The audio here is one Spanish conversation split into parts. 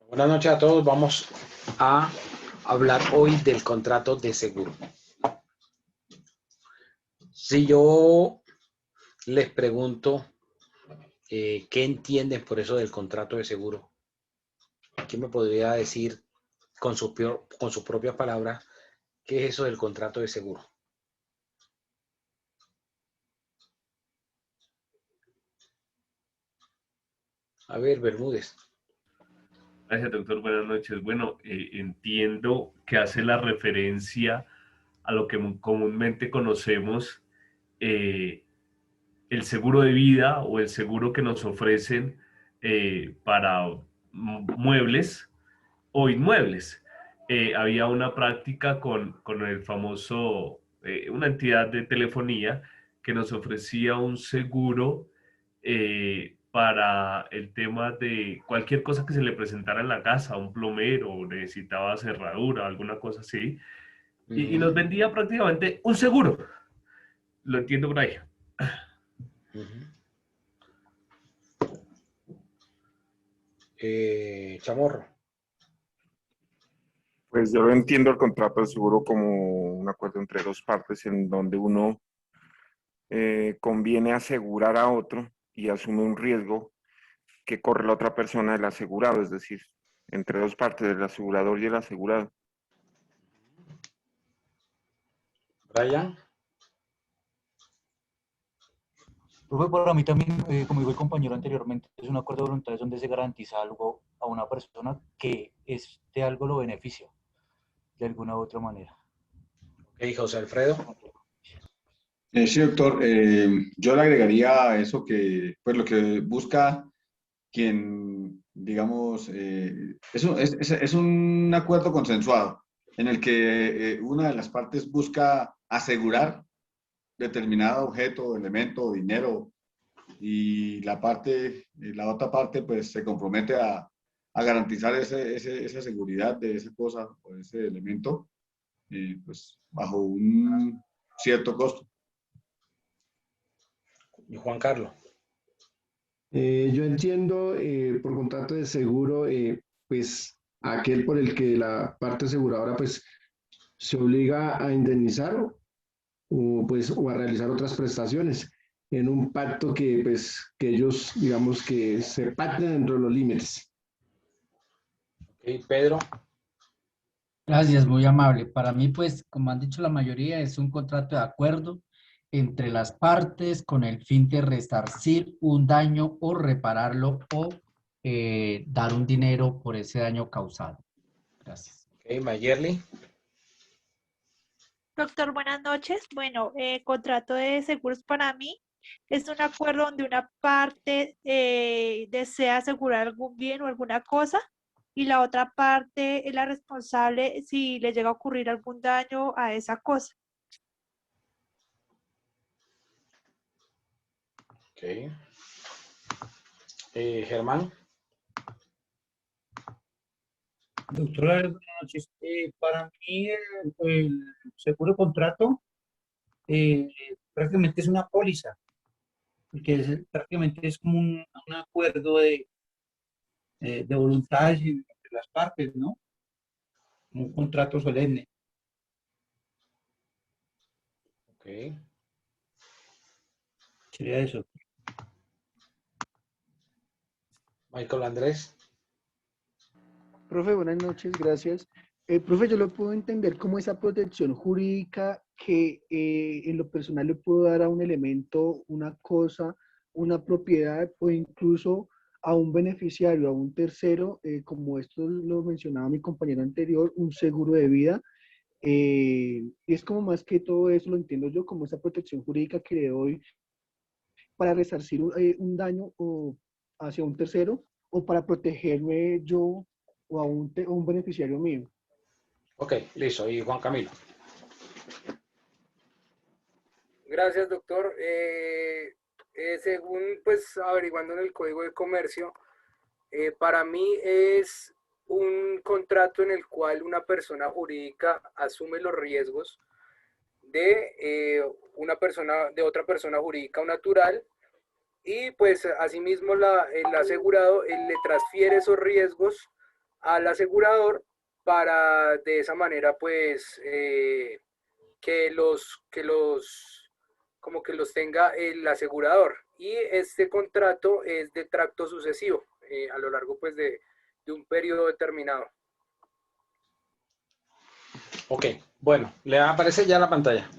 Buenas noches a todos. Vamos a hablar hoy del contrato de seguro. Si yo les pregunto qué entienden por eso del contrato de seguro, ¿quién me podría decir con sus propias palabras qué es eso del contrato de seguro? A ver, Bermúdez. Gracias, doctor. Buenas noches. Bueno, entiendo que hace la referencia a lo que comúnmente conocemos el seguro de vida o el seguro que nos ofrecen para muebles o inmuebles. Había una práctica con el famoso, una entidad de telefonía que nos ofrecía un seguro para el tema de cualquier cosa que se le presentara en la casa, un plomero, necesitaba cerradura, alguna cosa así, y nos vendía prácticamente un seguro. Lo entiendo por ahí. Chamorro. Pues yo entiendo el contrato de seguro como un acuerdo entre dos partes en donde uno conviene asegurar a otro y asume un riesgo que corre la otra persona del asegurado, es decir, entre dos partes, del asegurador y el asegurado. Brian. Profe, para mí también, como dijo el compañero anteriormente, es un acuerdo de voluntades donde se garantiza algo a una persona que este algo lo beneficia de alguna u otra manera. Ok, José Alfredo. Sí, doctor. Yo le agregaría a eso que, pues, lo que busca quien, digamos, es un acuerdo consensuado en el que una de las partes busca asegurar determinado objeto, elemento, dinero, y la otra parte, pues, se compromete a garantizar esa seguridad de esa cosa o ese elemento, pues, bajo un cierto costo. Y Juan Carlos. Yo entiendo por contrato de seguro, pues aquel por el que la parte aseguradora pues se obliga a indemnizar o a realizar otras prestaciones en un pacto que pues que ellos digamos que se pacten dentro de los límites. Ok, Pedro. Gracias, muy amable. Para mí, pues, como han dicho la mayoría, es un contrato de acuerdo entre las partes con el fin de resarcir un daño o repararlo o dar un dinero por ese daño causado. Gracias. Ok, Mayerly. Doctor, buenas noches. Bueno, contrato de seguros para mí es un acuerdo donde una parte desea asegurar algún bien o alguna cosa y la otra parte es la responsable si le llega a ocurrir algún daño a esa cosa. Ok. Germán. Doctora, buenas noches. Para mí el seguro contrato prácticamente es una póliza, porque prácticamente es como un acuerdo de voluntades entre las partes, ¿no? Un contrato solemne. Ok. Sería eso. Michael Andrés. Profe, buenas noches, gracias. Profe, yo lo puedo entender como esa protección jurídica que en lo personal le puedo dar a un elemento, una cosa, una propiedad o incluso a un beneficiario, a un tercero, como esto lo mencionaba mi compañero anterior, un seguro de vida. Es como más que todo eso, lo entiendo yo como esa protección jurídica que le doy para resarcir un daño o hacia un tercero o para protegerme yo o a un beneficiario mío. Ok, listo. Y Juan Camilo. Gracias, doctor. Según, pues, averiguando en el Código de Comercio, para mí es un contrato en el cual una persona jurídica asume los riesgos de una persona, de otra persona jurídica o natural, y pues asimismo el asegurado le transfiere esos riesgos al asegurador para de esa manera pues como que los tenga el asegurador. Y este contrato es de tracto sucesivo a lo largo pues de un periodo determinado. Ok, bueno, le aparece ya la pantalla.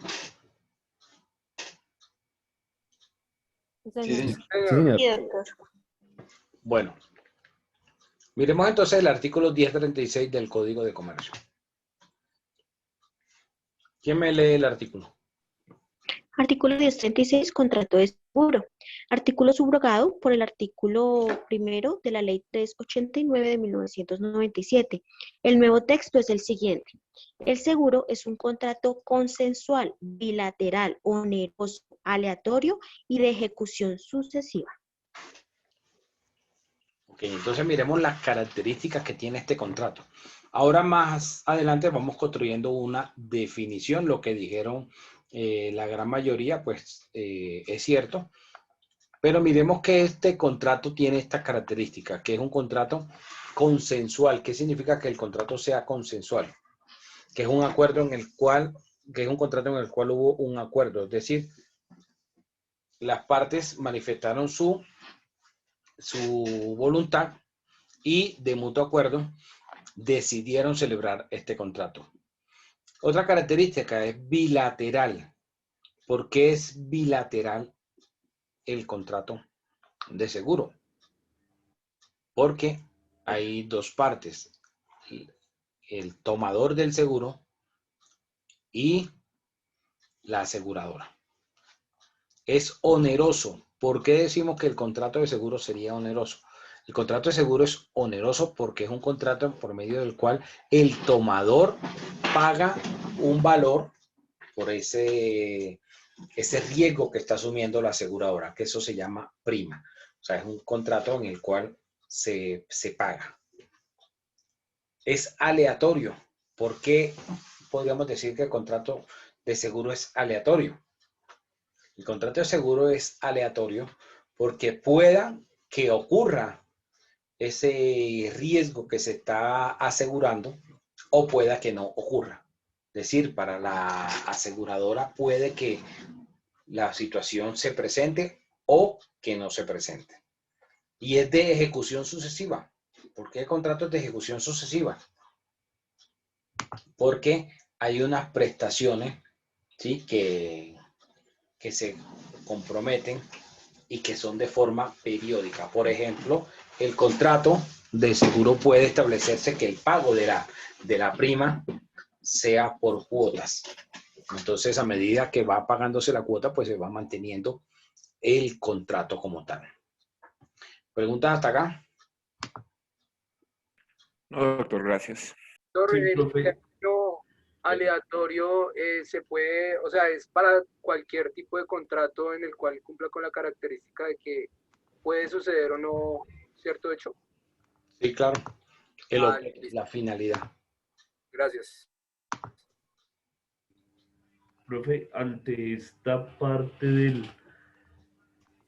Sí, señor. Sí, señor. Sí, doctor. Bueno, miremos entonces el artículo 1036 del Código de Comercio. ¿Quién me lee el artículo? Artículo 1036, contrato de seguro. Artículo subrogado por el artículo 1 de la Ley 389 de 1997. El nuevo texto es el siguiente. El seguro es un contrato consensual, bilateral, oneroso, aleatorio y de ejecución sucesiva. Ok, entonces miremos las características que tiene este contrato. Ahora más adelante vamos construyendo una definición. Lo que dijeron la gran mayoría, pues es cierto. Pero miremos que este contrato tiene estas características, que es un contrato consensual. ¿Qué significa que el contrato sea consensual? Que es un acuerdo en el cual, que es un contrato en el cual hubo un acuerdo. Es decir, las partes manifestaron su voluntad y de mutuo acuerdo decidieron celebrar este contrato. Otra característica es bilateral. ¿Por qué es bilateral el contrato de seguro? Porque hay dos partes, el tomador del seguro y la aseguradora. Es oneroso. ¿Por qué decimos que el contrato de seguro sería oneroso? El contrato de seguro es oneroso porque es un contrato por medio del cual el tomador paga un valor por ese riesgo que está asumiendo la aseguradora, que eso se llama prima. O sea, es un contrato en el cual se paga. Es aleatorio. ¿Por qué podríamos decir que el contrato de seguro es aleatorio? El contrato de seguro es aleatorio porque pueda que ocurra ese riesgo que se está asegurando o pueda que no ocurra. Es decir, para la aseguradora puede que la situación se presente o que no se presente. Y es de ejecución sucesiva. ¿Por qué el contrato es de ejecución sucesiva? Porque hay unas prestaciones, ¿sí?, que se comprometen y que son de forma periódica. Por ejemplo, el contrato de seguro puede establecerse que el pago de la prima sea por cuotas. Entonces, a medida que va pagándose la cuota, pues se va manteniendo el contrato como tal. ¿Preguntas hasta acá? No, doctor, gracias. Doctor, Sí, el profe. término aleatorio se puede, o sea, es para cualquier tipo de contrato en el cual cumpla con la característica de que puede suceder o no cierto hecho. Sí, claro. El Ah, objeto, listo. la finalidad. Gracias. Profe, ante esta parte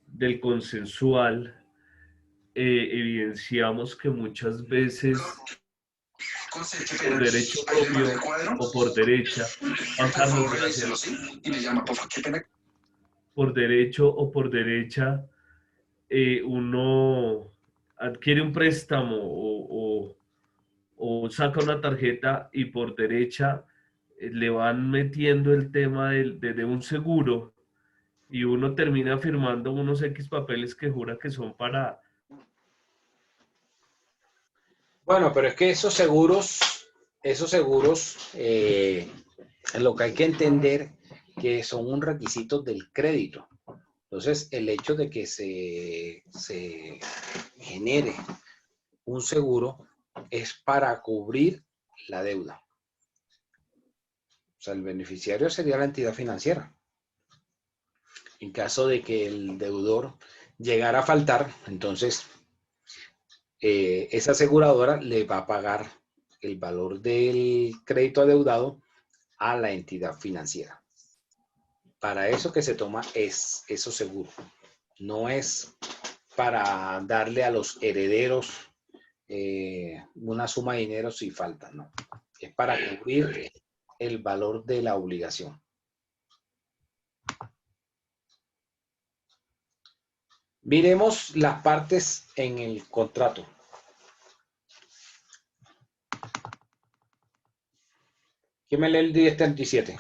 del consensual, evidenciamos que muchas veces por derecho propio o por derecha, Juan Carlos, gracias. Por derecho o por derecha, uno adquiere un préstamo o saca una tarjeta y por derecha le van metiendo el tema de un seguro y uno termina firmando unos X papeles que jura que son para... Bueno, pero es que esos seguros, lo que hay que entender que son un requisito del crédito. Entonces, el hecho de que se genere un seguro es para cubrir la deuda. O sea, el beneficiario sería la entidad financiera. En caso de que el deudor llegara a faltar, entonces esa aseguradora le va a pagar el valor del crédito adeudado a la entidad financiera. Para eso que se toma es esos seguros. No es para darle a los herederos una suma de dinero si falta, no. Es para cubrir el valor de la obligación. Miremos las partes en el contrato. ¿Quién me lee el 1037?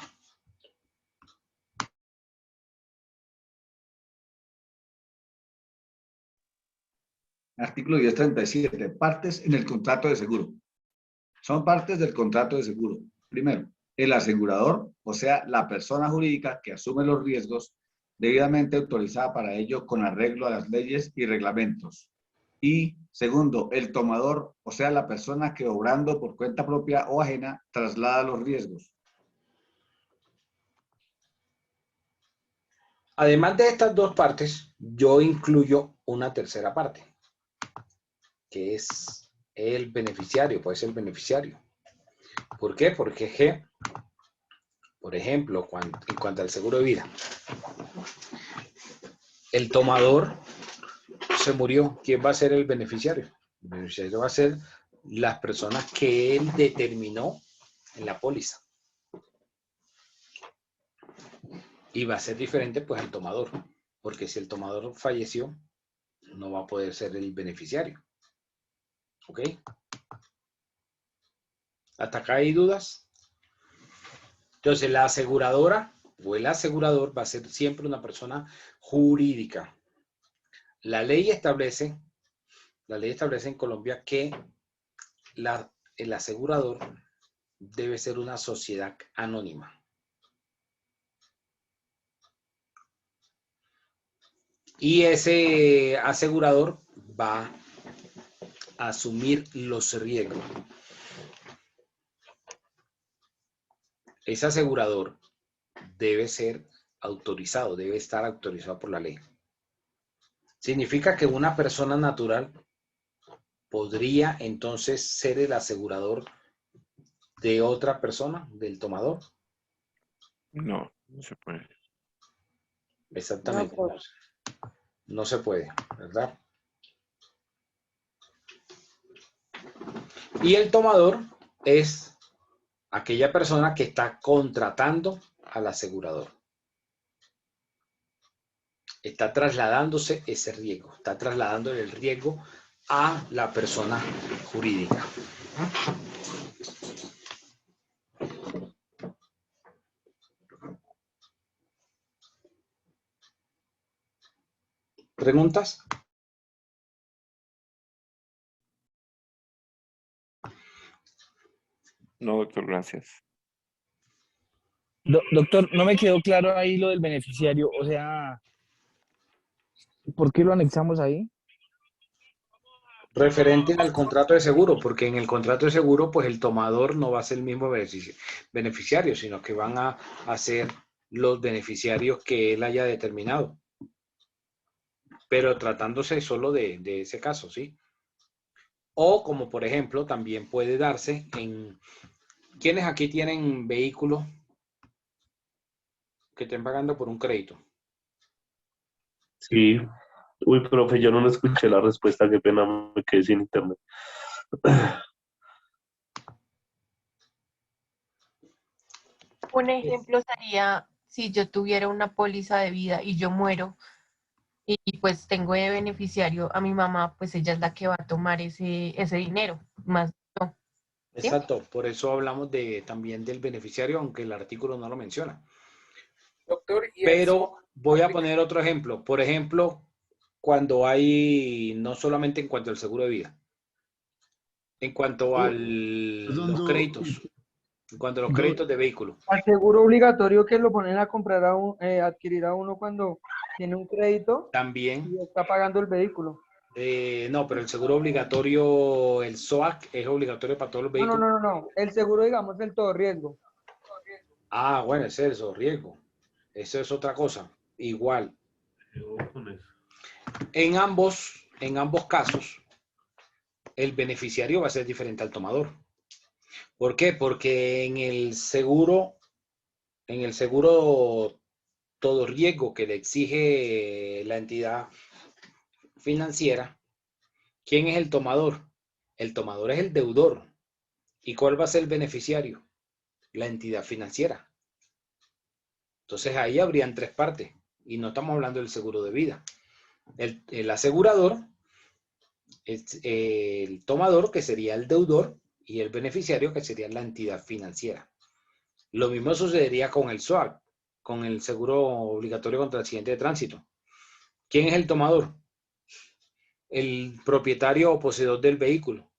Artículo 1037. Partes en el contrato de seguro. Son partes del contrato de seguro. Primero, el asegurador, o sea, la persona jurídica que asume los riesgos debidamente autorizada para ello con arreglo a las leyes y reglamentos. Y segundo, el tomador, o sea, la persona que obrando por cuenta propia o ajena traslada los riesgos. Además de estas dos partes, yo incluyo una tercera parte, que es el beneficiario, puede ser el beneficiario. ¿Por qué? Porque, por ejemplo, en cuanto al seguro de vida, el tomador se murió. ¿Quién va a ser el beneficiario? El beneficiario va a ser las personas que él determinó en la póliza. Y va a ser diferente pues al tomador, porque si el tomador falleció, no va a poder ser el beneficiario. ¿Ok? ¿Hasta acá hay dudas? Entonces, la aseguradora o el asegurador va a ser siempre una persona jurídica. La ley establece en Colombia que el asegurador debe ser una sociedad anónima. Y ese asegurador va a asumir los riesgos. Ese asegurador debe ser autorizado, debe estar autorizado por la ley. Significa que una persona natural podría entonces ser el asegurador de otra persona, del tomador. No, no se puede. Exactamente. No se puede, ¿verdad? Y el tomador es aquella persona que está contratando al asegurador. Está trasladándose ese riesgo, está trasladando el riesgo a la persona jurídica. ¿Preguntas? No, doctor, gracias. Doctor, no me quedó claro ahí lo del beneficiario, o sea, ¿por qué lo anexamos ahí? Referente al contrato de seguro, porque en el contrato de seguro, pues el tomador no va a ser el mismo beneficiario, sino que van a ser los beneficiarios que él haya determinado. Pero tratándose solo de ese caso, ¿sí? O como por ejemplo, también puede darse en... ¿Quiénes aquí tienen vehículos que estén pagando por un crédito? Sí. Uy, profe, yo no escuché la respuesta, qué pena, me quedé sin internet. Un ejemplo sería si yo tuviera una póliza de vida y yo muero y pues tengo de beneficiario a mi mamá, pues ella es la que va a tomar ese dinero, más yo. ¿Sí? Exacto, por eso hablamos también del beneficiario, aunque el artículo no lo menciona. Doctor, y Pero voy a poner otro ejemplo. Por ejemplo, cuando hay, no solamente en cuanto al seguro de vida, en cuanto a los créditos, en cuanto a los créditos de vehículo. Al seguro obligatorio que lo ponen a comprar adquirir a uno cuando tiene un crédito También. y está pagando el vehículo. No, pero el seguro obligatorio, el SOAC, es obligatorio para todos los vehículos. No. El seguro, digamos, del todo riesgo. Ah, bueno, es eso, riesgo. Eso es otra cosa. Igual. En ambos casos, el beneficiario va a ser diferente al tomador. ¿Por qué? Porque en el seguro todo riesgo que le exige la entidad financiera, ¿quién es el tomador? El tomador es el deudor. ¿Y cuál va a ser el beneficiario? La entidad financiera. Entonces ahí habrían tres partes. Y no estamos hablando del seguro de vida. El asegurador, el tomador, que sería el deudor, y el beneficiario, que sería la entidad financiera. Lo mismo sucedería con el SOAT, con el seguro obligatorio contra accidente de tránsito. ¿Quién es el tomador? El propietario o poseedor del vehículo.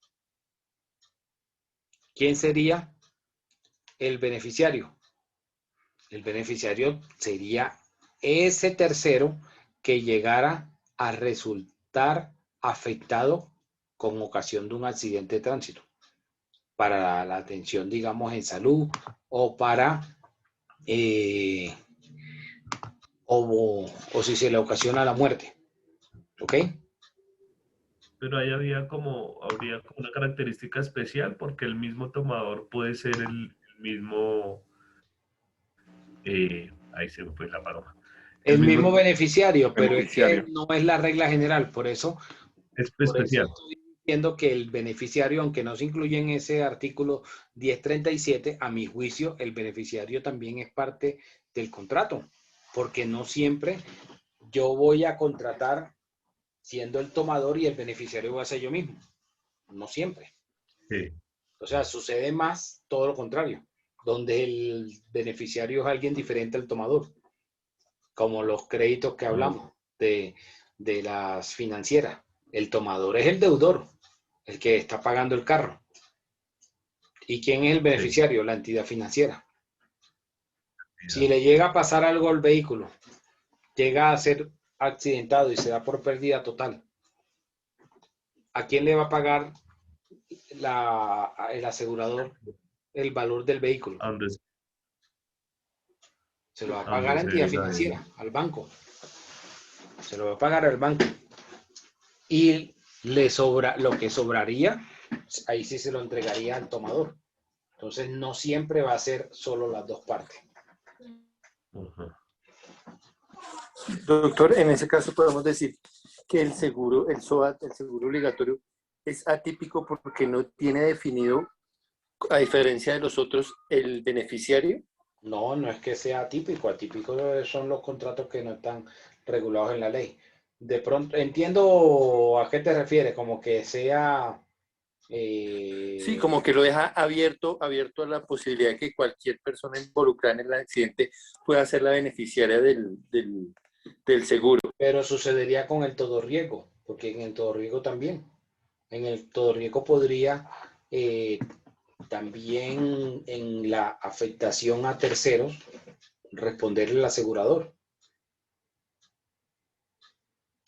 ¿Quién sería el beneficiario? El beneficiario sería ese tercero que llegara a resultar afectado con ocasión de un accidente de tránsito para la atención, digamos, en salud o para o si se le ocasiona la muerte. ¿Ok? Pero ahí habría como una característica especial porque el mismo tomador puede ser el mismo, ahí se me fue la palabra. El mismo beneficiario, pero es beneficiario. que no es la regla general, por eso es Por especial. eso estoy diciendo que el beneficiario, aunque no se incluye en ese artículo 1037, a mi juicio, el beneficiario también es parte del contrato, porque no siempre yo voy a contratar siendo el tomador y el beneficiario va a ser yo mismo. No siempre. Sí. O sea, sucede más todo lo contrario, donde el beneficiario es alguien diferente al tomador, como los créditos que hablamos de las financieras. El tomador es el deudor, el que está pagando el carro. ¿Y quién es el beneficiario? La entidad financiera. Si le llega a pasar algo al vehículo, llega a ser accidentado y se da por pérdida total, ¿a quién le va a pagar el asegurador el valor del vehículo? Se lo va a pagar a la entidad financiera, al banco. Se lo va a pagar al banco. Y le sobra, lo que sobraría, ahí sí se lo entregaría al tomador. Entonces no siempre va a ser solo las dos partes. Doctor, en ese caso podemos decir que el seguro, el SOAT, el seguro obligatorio, es atípico porque no tiene definido, a diferencia de los otros, el beneficiario. No, no es que sea atípico. Atípico son los contratos que no están regulados en la ley. De pronto, entiendo a qué te refieres, como que sea... Sí, como que lo deja abierto a la posibilidad de que cualquier persona involucrada en el accidente pueda ser la beneficiaria del seguro. Pero sucedería con el todo riesgo, porque en el todo riesgo también. En el todo riesgo podría también en la afectación a terceros responderle al asegurador.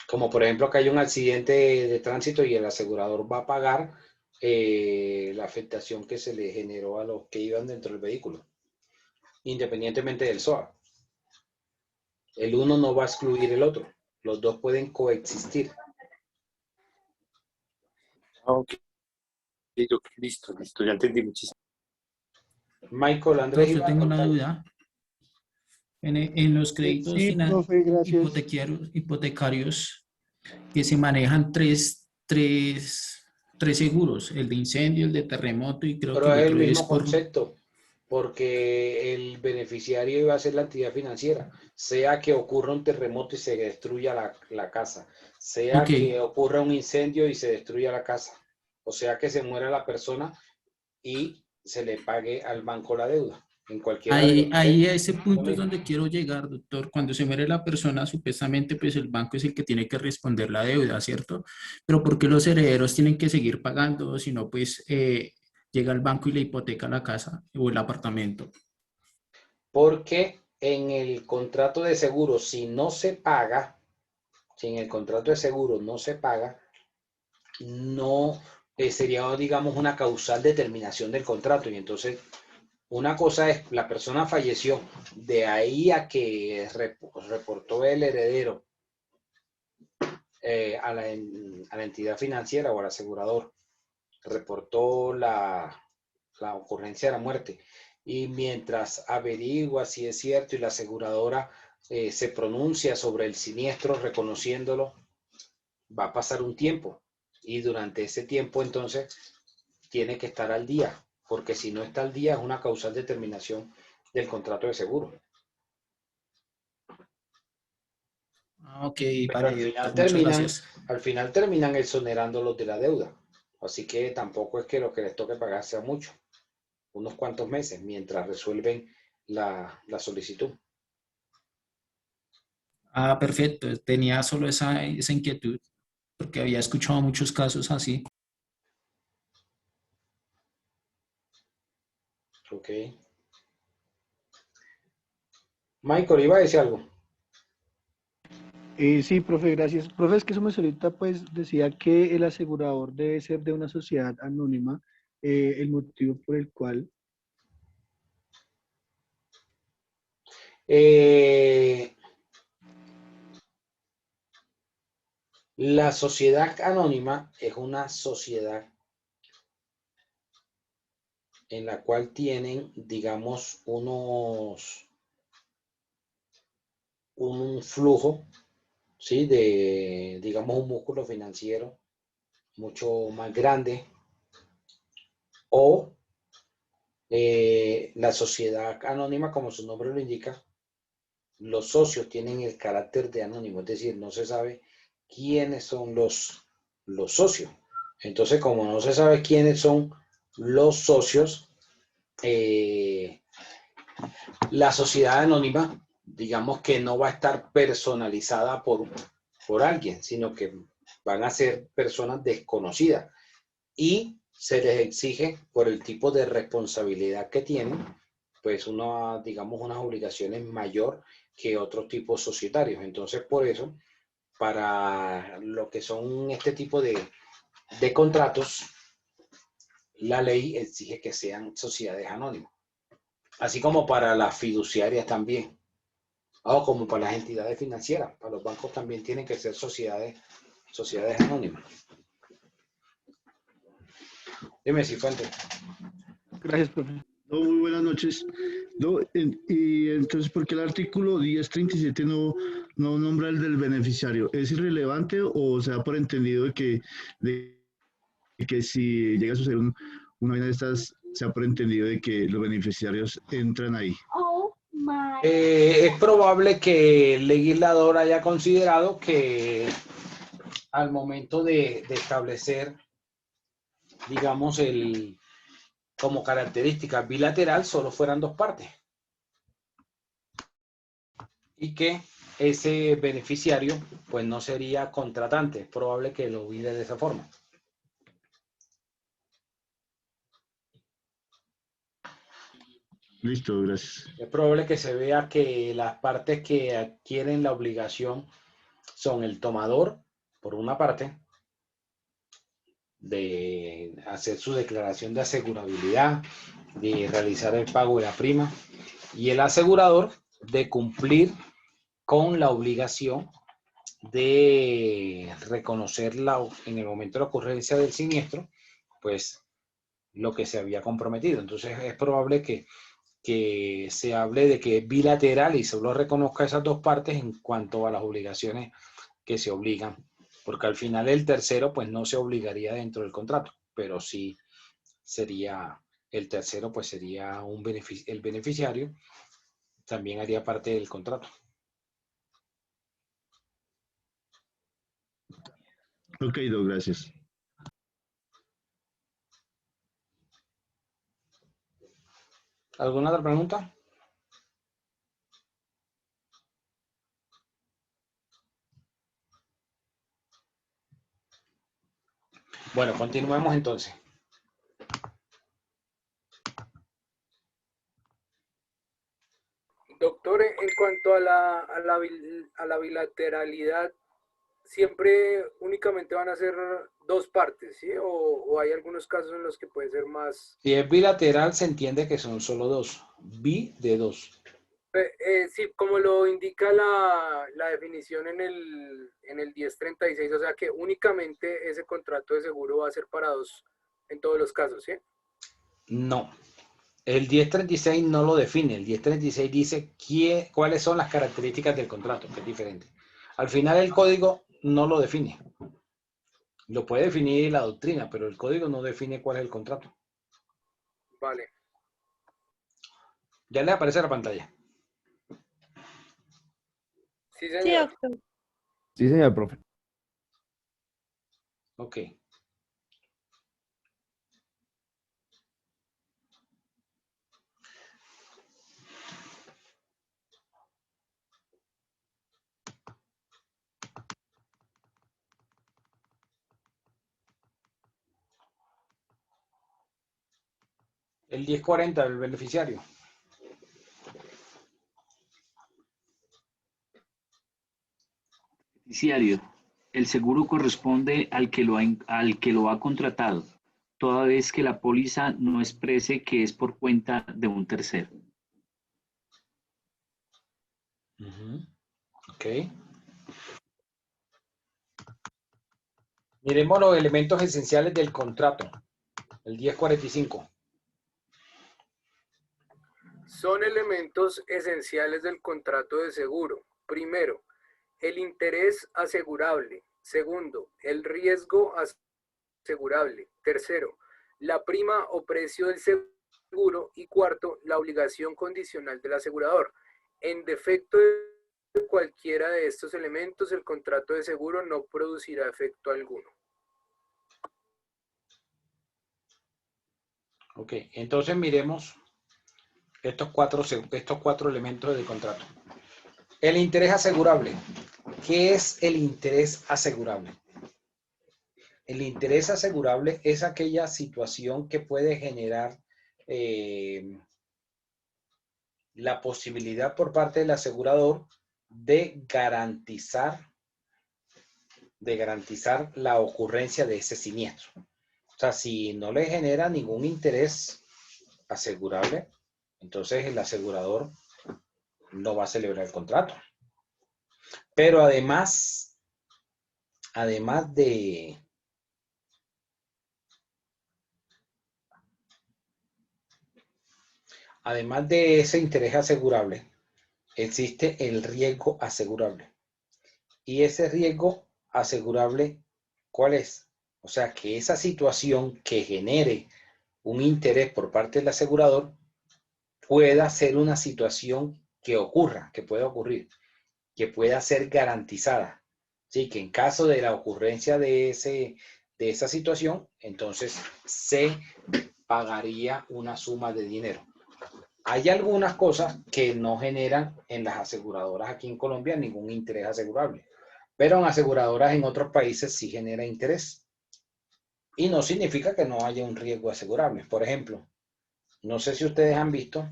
Como por ejemplo que hay un accidente de tránsito y el asegurador va a pagar la afectación que se le generó a los que iban dentro del vehículo, independientemente del SOA. El uno no va a excluir el otro. Los dos pueden coexistir. Ok. Listo, ya entendí muchísimo. Michael, Andrés. Yo tengo una duda. En los créditos Sí, profe, gracias. hipotecarios que se manejan tres seguros, el de incendio, el de terremoto y creo Pero que el es el otro es mismo por... concepto, porque el beneficiario iba a ser la entidad financiera, sea que ocurra un terremoto y se destruya la casa, sea que ocurra un incendio y se destruya la casa, o sea que se muera la persona y se le pague al banco la deuda. En cualquiera de los Ahí tres, a ese punto es donde quiero llegar, doctor. Cuando se muere la persona, supuestamente, pues el banco es el que tiene que responder la deuda, ¿cierto? Pero ¿por qué los herederos tienen que seguir pagando? Si no, pues llega el banco y le hipoteca la casa o el apartamento. Porque en el contrato de seguro, si no se paga, si en el contrato de seguro no se paga, no sería, digamos, una causal de terminación del contrato. Y entonces, una cosa es, la persona falleció, de ahí a que reportó el heredero a la entidad financiera o al asegurador, reportó la ocurrencia de la muerte. Y mientras averigua si es cierto y la aseguradora se pronuncia sobre el siniestro reconociéndolo, va a pasar un tiempo y durante ese tiempo entonces tiene que estar al día, porque si no está al día es una causal de terminación del contrato de seguro. Ok, Pero vale, doctor, muchas gracias. al final terminan exonerándolos de la deuda. Así que tampoco es que lo que les toque pagar sea mucho, unos cuantos meses, mientras resuelven la solicitud. Ah, perfecto. Tenía solo esa inquietud, porque había escuchado muchos casos así. Ok. Michael, ¿iba a decir algo? Sí, profe, gracias. Profe, es que su ahorita pues decía que el asegurador debe ser de una sociedad anónima, el motivo por el cual. La sociedad anónima es una sociedad en la cual tienen, digamos, un flujo, ¿sí? De, digamos, un músculo financiero mucho más grande, o la sociedad anónima, como su nombre lo indica, los socios tienen el carácter de anónimo, es decir, no se sabe quiénes son los socios. Entonces, como no se sabe quiénes son los socios, la sociedad anónima, digamos que no va a estar personalizada por alguien, sino que van a ser personas desconocidas y se les exige por el tipo de responsabilidad que tienen, pues digamos, unas obligaciones mayor que otros tipos societarios. Entonces, por eso, para lo que son este tipo de contratos, la ley exige que sean sociedades anónimas, así como para las fiduciarias también, o como para las entidades financieras. Para los bancos también tienen que ser sociedades anónimas. Dime, Cifuentes. Gracias, profe. No, muy buenas noches. No, y entonces, ¿por qué el artículo 1037 no nombra el del beneficiario? ¿Es irrelevante o se da por entendido de que si llega a suceder una vaina de estas, se da por entendido de que los beneficiarios entran ahí? Es probable que el legislador haya considerado que al momento de establecer, digamos, como característica bilateral, solo fueran dos partes. Y que ese beneficiario, pues no sería contratante. Es probable que lo mire de esa forma. Listo, gracias. Es probable que se vea que las partes que adquieren la obligación son el tomador, por una parte, de hacer su declaración de asegurabilidad, de realizar el pago de la prima, y el asegurador de cumplir con la obligación de reconocer en el momento de la ocurrencia del siniestro, pues lo que se había comprometido. Entonces es probable que se hable de que es bilateral y solo reconozca esas dos partes en cuanto a las obligaciones que se obligan, porque al final el tercero pues no se obligaría dentro del contrato, pero sí sería, el tercero pues sería el beneficiario, también haría parte del contrato. Ok, Doc, gracias. ¿Alguna otra pregunta? Bueno, continuemos entonces. Doctor, en cuanto a la bilateralidad, ¿siempre únicamente van a ser dos partes, sí? ¿O hay algunos casos en los que puede ser más? Si es bilateral, se entiende que son solo dos. Bi de dos. Sí, como lo indica la definición en el 1036, o sea que únicamente ese contrato de seguro va a ser para dos en todos los casos, ¿sí? No. El 1036 no lo define. El 1036 dice cuáles son las características del contrato, que es diferente. Al final el código no lo define. Lo puede definir la doctrina, pero el código no define cuál es el contrato. Vale. Ya le aparece la pantalla. Sí, Sí, señor. doctor. Sí, señor profe. Ok. El 1040 del beneficiario. Beneficiario. El seguro corresponde al que lo ha contratado, toda vez que la póliza no exprese que es por cuenta de un tercero. Ok. Miremos los elementos esenciales del contrato. El 1045. Son elementos esenciales del contrato de seguro. Primero, el interés asegurable. Segundo, el riesgo asegurable. Tercero, la prima o precio del seguro. Y cuarto, la obligación condicional del asegurador. En defecto de cualquiera de estos elementos, el contrato de seguro no producirá efecto alguno. Ok, entonces miremos estos cuatro elementos del contrato. El interés asegurable. ¿Qué es el interés asegurable? El interés asegurable es aquella situación que puede generar la posibilidad por parte del asegurador de garantizar la ocurrencia de ese siniestro. O sea, si no le genera ningún interés asegurable, entonces el asegurador no va a celebrar el contrato. Pero además de ese interés asegurable, existe el riesgo asegurable. Y ese riesgo asegurable, ¿cuál es? O sea, que esa situación que genere un interés por parte del asegurador pueda ser una situación que ocurra, que pueda ocurrir, que pueda ser garantizada. Sí, que en caso de la ocurrencia de esa situación, entonces se pagaría una suma de dinero. Hay algunas cosas que no generan en las aseguradoras aquí en Colombia ningún interés asegurable, pero en aseguradoras en otros países sí genera interés. Y no significa que no haya un riesgo asegurable. Por ejemplo, no sé si ustedes han visto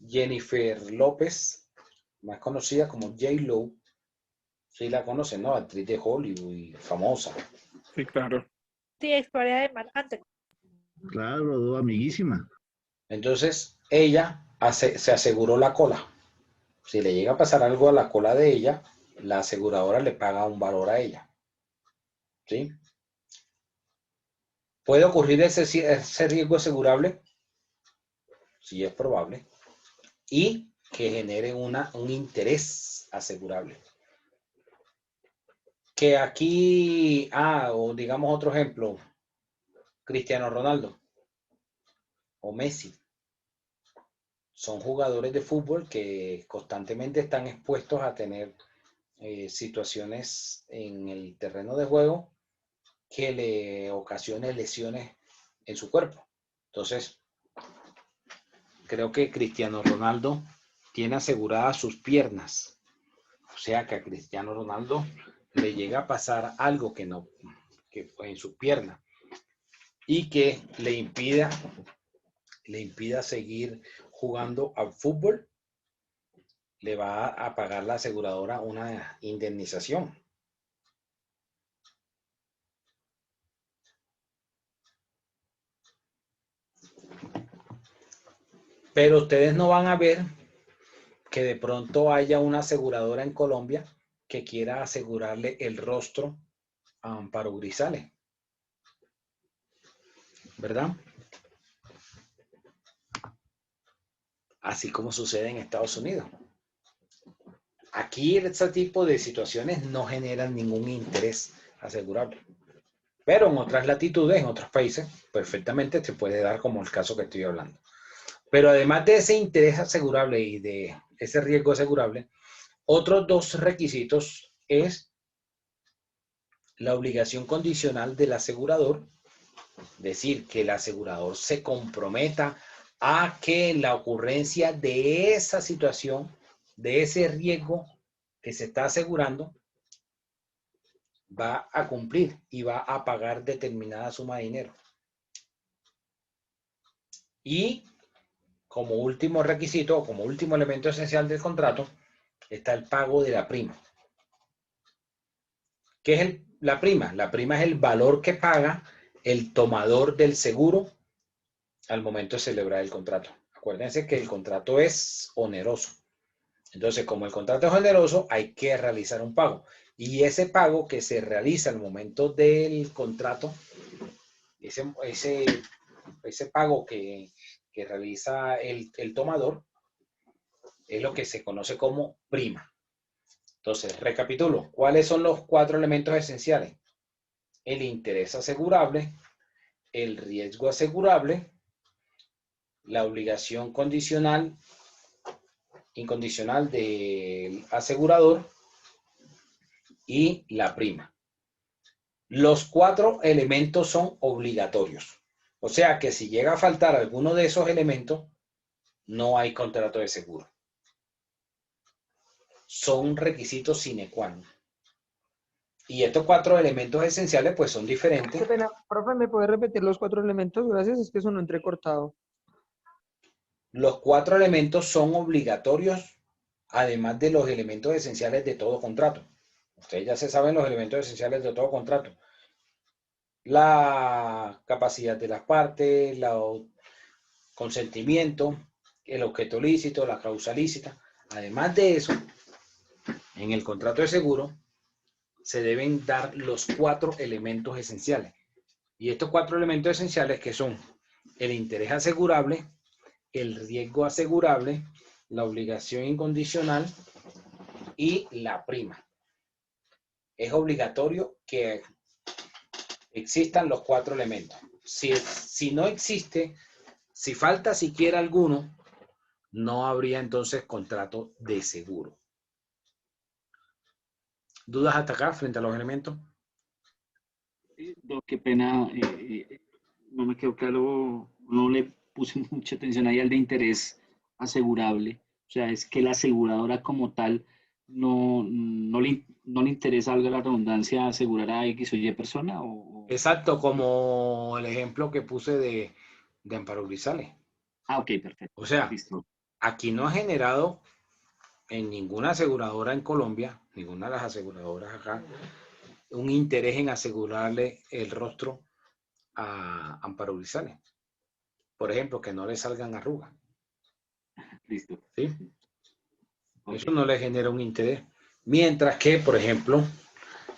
Jennifer López, más conocida como J-Lo. Sí la conocen, ¿no? Actriz de Hollywood y famosa. Sí, claro. Sí, expareja de Marc Anthony. Claro, amiguísima. Entonces, ella se aseguró la cola. Si le llega a pasar algo a la cola de ella, la aseguradora le paga un valor a ella. ¿Sí? ¿Puede ocurrir ese riesgo asegurable? Sí, es probable. Y que genere un interés asegurable. Que aquí, o digamos otro ejemplo, Cristiano Ronaldo o Messi. Son jugadores de fútbol que constantemente están expuestos a tener situaciones en el terreno de juego que le ocasionen lesiones en su cuerpo. Entonces, creo que Cristiano Ronaldo tiene aseguradas sus piernas. O sea que a Cristiano Ronaldo le llega a pasar algo que fue en su pierna y que le impida seguir jugando al fútbol, le va a pagar la aseguradora una indemnización. Pero ustedes no van a ver que de pronto haya una aseguradora en Colombia que quiera asegurarle el rostro a Amparo Grisales. ¿verdad? Así como sucede en Estados Unidos. Aquí este tipo de situaciones no generan ningún interés asegurable. Pero en otras latitudes, en otros países, perfectamente se puede dar como el caso que estoy hablando. Pero además de ese interés asegurable y de ese riesgo asegurable, otros dos requisitos es la obligación condicional del asegurador, es decir, que el asegurador se comprometa a que la ocurrencia de esa situación, de ese riesgo que se está asegurando, va a cumplir y va a pagar determinada suma de dinero. Y como último requisito, o como último elemento esencial del contrato, está el pago de la prima. ¿Qué es la prima? La prima es el valor que paga el tomador del seguro al momento de celebrar el contrato. Acuérdense que el contrato es oneroso. Entonces, como el contrato es oneroso, hay que realizar un pago. Y ese pago que se realiza al momento del contrato, ese pago que realiza el tomador, es lo que se conoce como prima. Entonces, recapitulo. ¿Cuáles son los 4 elementos esenciales? El interés asegurable, el riesgo asegurable, la obligación incondicional del asegurador y la prima. Los 4 elementos son obligatorios. O sea que si llega a faltar alguno de esos elementos, no hay contrato de seguro. Son requisitos sine qua non. Y estos 4 elementos esenciales pues son diferentes. Qué pena, profe, ¿me puede repetir los 4 elementos? Gracias, es que eso no entrecortado. Los 4 elementos son obligatorios, además de los elementos esenciales de todo contrato. Ustedes ya se saben los elementos esenciales de todo contrato. La capacidad de las partes, el consentimiento, el objeto lícito, la causa lícita. Además de eso, en el contrato de seguro se deben dar los 4 elementos esenciales. Y estos 4 elementos esenciales que son el interés asegurable, el riesgo asegurable, la obligación incondicional y la prima. Es obligatorio que existan los 4 elementos. Si no existe, si falta siquiera alguno, no habría entonces contrato de seguro. ¿Dudas hasta acá frente a los elementos? Qué pena, no me quedó claro, no le puse mucha atención ahí al de interés asegurable. O sea, es que la aseguradora como tal no le interesa, valga la redundancia, asegurar a X o Y persona. Exacto, como el ejemplo que puse de Amparo Grisales. Ah, ok, perfecto. O sea, listo. Aquí no ha generado en ninguna aseguradora en Colombia, ninguna de las aseguradoras acá, un interés en asegurarle el rostro a Amparo Grisales. Por ejemplo, que no le salgan arrugas. Listo. ¿Sí? Okay. Eso no le genera un interés. Mientras que, por ejemplo,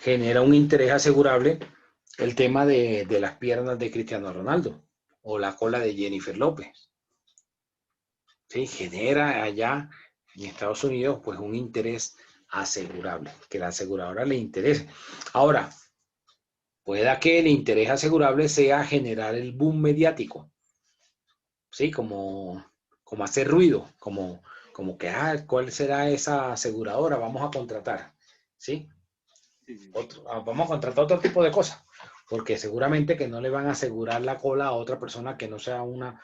genera un interés asegurable el tema de las piernas de Cristiano Ronaldo o la cola de Jennifer López. ¿Sí? Genera allá en Estados Unidos pues un interés asegurable, que la aseguradora le interese. Ahora, pueda que el interés asegurable sea generar el boom mediático, ¿sí? Como hacer ruido, como que, ¿cuál será esa aseguradora? Vamos a contratar, ¿sí? Vamos a contratar otro tipo de cosas, porque seguramente que no le van a asegurar la cola a otra persona que no sea una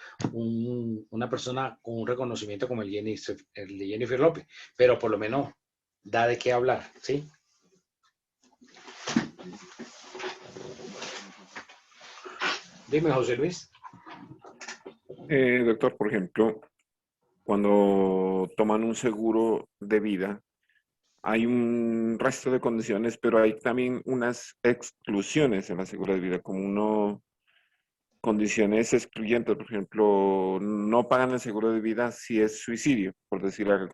persona con un reconocimiento como el de Jennifer López, pero por lo menos da de qué hablar, ¿sí? Dime, José Luis. Doctor, por ejemplo, cuando toman un seguro de vida, hay un resto de condiciones, pero hay también unas exclusiones en la seguro de vida, como condiciones excluyentes. Por ejemplo, no pagan el seguro de vida si es suicidio, por decir algo.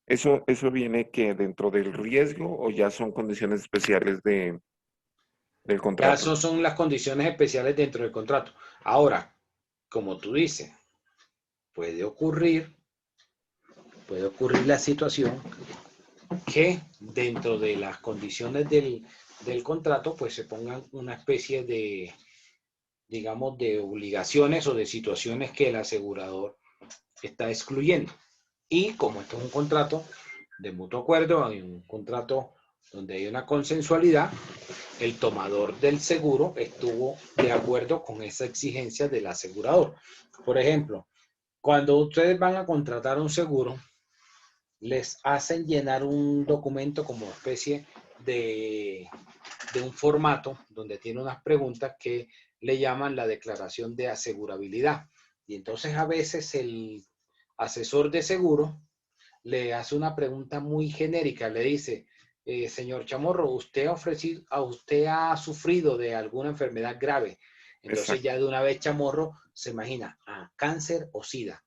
¿Eso viene que dentro del riesgo o ya son condiciones especiales de del Ya contrato. esas son las condiciones especiales dentro del contrato. Ahora, como tú dices, puede ocurrir la situación que dentro de las condiciones del contrato, pues se pongan una especie de, digamos, de obligaciones o de situaciones que el asegurador está excluyendo. Y como esto es un contrato de mutuo acuerdo, hay un contrato donde hay una consensualidad, el tomador del seguro estuvo de acuerdo con esa exigencia del asegurador. Por ejemplo, cuando ustedes van a contratar un seguro, les hacen llenar un documento como especie de un formato donde tiene unas preguntas que le llaman la declaración de asegurabilidad. Y entonces a veces el asesor de seguro le hace una pregunta muy genérica, le dice, señor Chamorro, ¿usted ha sufrido de alguna enfermedad grave? Entonces ya de una vez Chamorro se imagina, cáncer o SIDA.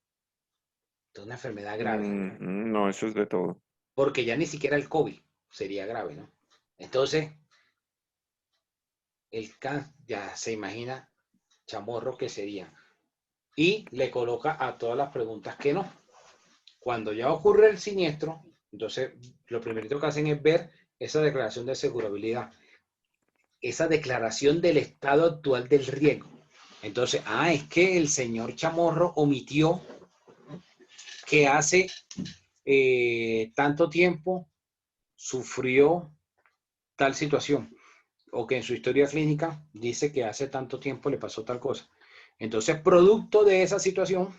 Entonces una enfermedad grave. No, eso es de todo. Porque ya ni siquiera el COVID sería grave, ¿no? Entonces, el cáncer ya se imagina Chamorro que sería. Y le coloca a todas las preguntas que no. Cuando ya ocurre el siniestro, entonces lo primero que hacen es ver esa declaración de asegurabilidad, esa declaración del estado actual del riesgo. Entonces, es que el señor Chamorro omitió que hace tanto tiempo sufrió tal situación, o que en su historia clínica dice que hace tanto tiempo le pasó tal cosa. Entonces, producto de esa situación,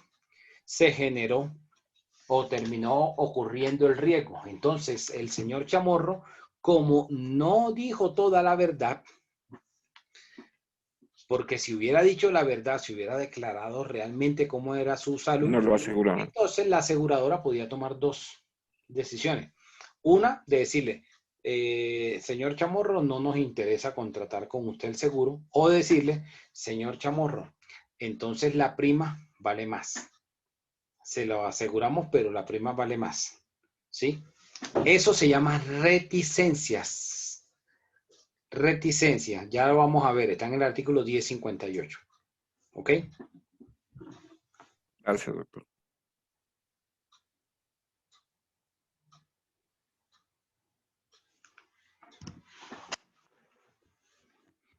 se generó o terminó ocurriendo el riesgo. Entonces, el señor Chamorro, como no dijo toda la verdad, porque si hubiera dicho la verdad, si hubiera declarado realmente cómo era su salud, No lo aseguraron. entonces la aseguradora podía tomar dos decisiones. Una, de decirle, señor Chamorro, no nos interesa contratar con usted el seguro, o decirle, señor Chamorro, entonces la prima vale más. Se lo aseguramos, pero la prima vale más. ¿Sí? Eso se llama reticencias. Reticencias, ya lo vamos a ver, está en el artículo 1058. ¿Ok? Gracias, doctor.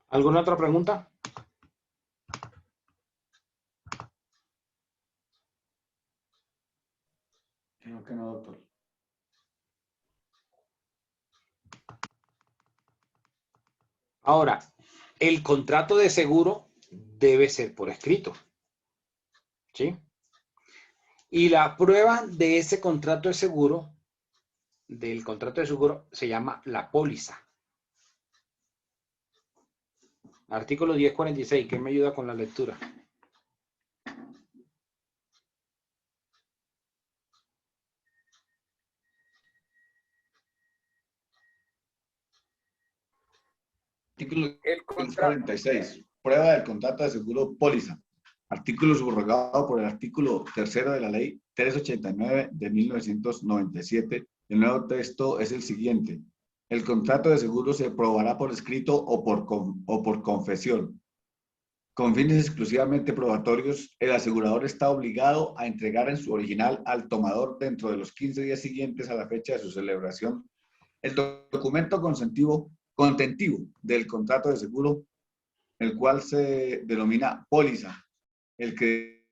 ¿Alguna otra pregunta? Creo que no, doctor. Ahora, el contrato de seguro debe ser por escrito. ¿Sí? Y la prueba de ese contrato de seguro, del contrato de seguro, se llama la póliza. Artículo 1046, ¿qué me ayuda con la lectura? Artículo El contrato. 46. Prueba del contrato de seguro póliza. Artículo subrogado por el artículo 3 de la ley 389 de 1997. El nuevo texto es el siguiente. El contrato de seguro se probará por escrito o por confesión. Con fines exclusivamente probatorios, el asegurador está obligado a entregar en su original al tomador dentro de los 15 días siguientes a la fecha de su celebración el documento contentivo del contrato de seguro, el cual se denomina póliza, el que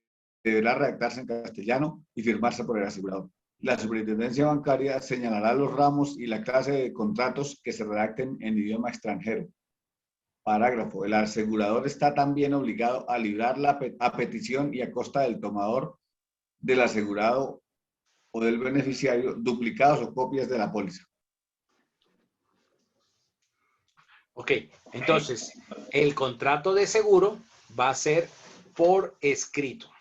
deberá redactarse en castellano y firmarse por el asegurador. La superintendencia bancaria señalará los ramos y la clase de contratos que se redacten en idioma extranjero. Parágrafo. El asegurador está también obligado a librarla a petición y a costa del tomador, del asegurado o del beneficiario duplicados o copias de la póliza. Ok, entonces, el contrato de seguro va a ser por escrito.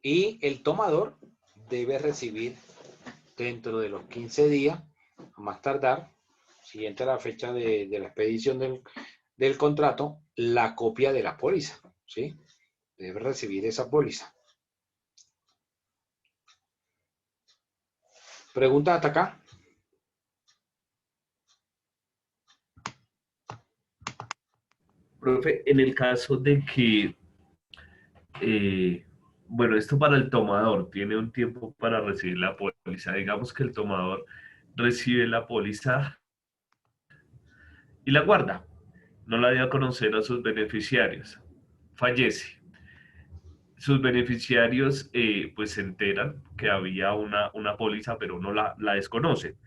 Y el tomador debe recibir dentro de los 15 días, a más tardar, siguiente a la fecha de la expedición del contrato, la copia de la póliza, ¿sí? Debe recibir esa póliza. ¿Preguntas hasta acá? profe, en el caso de que, bueno, esto para el tomador, tiene un tiempo para recibir la póliza. Digamos que el tomador recibe la póliza y la guarda. No la dio a conocer a sus beneficiarios. Fallece. Sus beneficiarios pues se enteran que había una póliza, pero no la desconocen.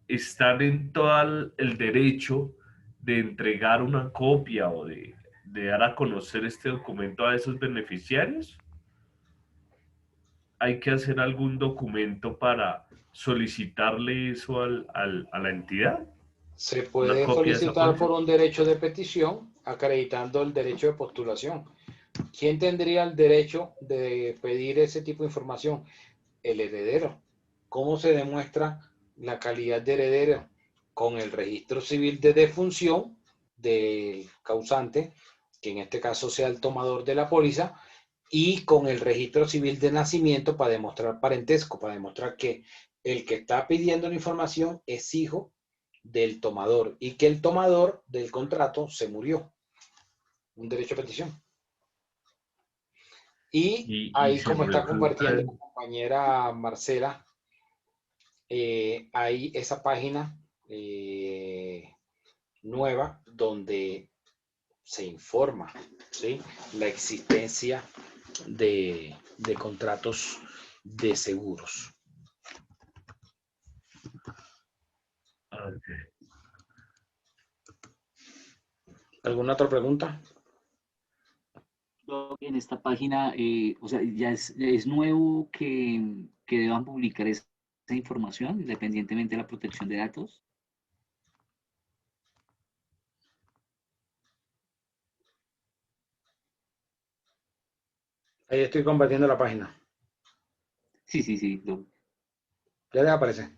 Están en todo el derecho de entregar una copia o de dar a conocer este documento a esos beneficiarios. ¿Hay que hacer algún documento para solicitarle eso a la entidad? Se ¿Una puede copia de esa solicitar póliza? por un derecho de petición, acreditando el derecho de postulación. ¿Quién tendría el derecho de pedir ese tipo de información? El heredero. ¿Cómo se demuestra la calidad de heredero? Con el registro civil de defunción del causante, que en este caso sea el tomador de la póliza, y con el registro civil de nacimiento para demostrar parentesco, para demostrar que el que está pidiendo la información es hijo del tomador y que el tomador del contrato se murió. Un derecho de petición. Y Y ahí, se como está compartiendo pregunta, la compañera Marcela, hay esa página nueva donde se informa, ¿sí?, la existencia de contratos de seguros. ¿Alguna otra pregunta? En esta página, o sea, ya es nuevo que deban publicar esa información, independientemente de la protección de datos. Ahí estoy compartiendo la página. Sí. ¿Ya le aparece?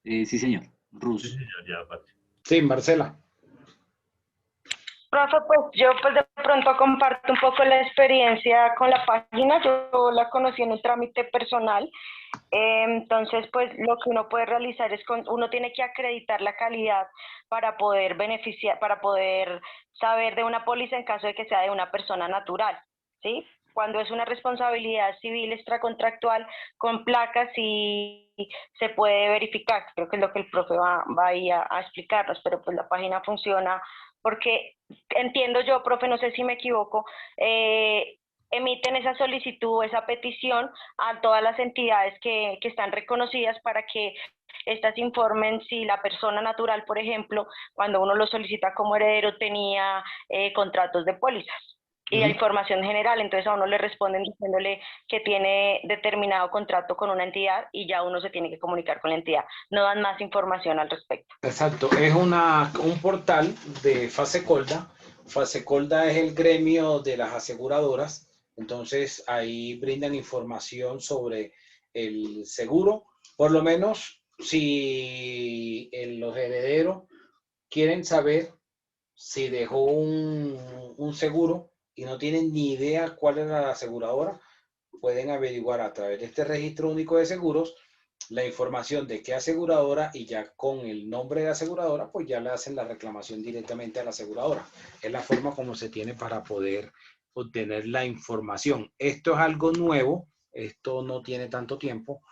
Sí, señor. Rus. sí, señor, ya aparece. Sí, Marcela. Profe, pues yo pues de pronto comparto un poco la experiencia con la página. Yo la conocí en un trámite personal. Entonces, pues lo que uno puede realizar es uno tiene que acreditar la calidad para poder beneficiar, para poder saber de una póliza en caso de que sea de una persona natural, ¿sí? Cuando es una responsabilidad civil extracontractual con placas y se puede verificar. Creo que es lo que el profe va ahí a explicarnos, pero pues la página funciona porque entiendo yo, profe, no sé si me equivoco, emiten esa solicitud, esa petición a todas las entidades que están reconocidas para que estas informen si la persona natural, por ejemplo, cuando uno lo solicita como heredero, tenía contratos de pólizas y la información general. Entonces a uno le responden diciéndole que tiene determinado contrato con una entidad y ya uno se tiene que comunicar con la entidad. No dan más información al respecto. Exacto, es un portal de Fasecolda. Fasecolda es el gremio de las aseguradoras, entonces ahí brindan información sobre el seguro, por lo menos si los herederos quieren saber si dejó un seguro y no tienen ni idea cuál era la aseguradora, pueden averiguar a través de este registro único de seguros la información de qué aseguradora y ya con el nombre de aseguradora, pues ya le hacen la reclamación directamente a la aseguradora. Es la forma como se tiene para poder obtener la información. Esto es algo nuevo, esto no tiene tanto tiempo,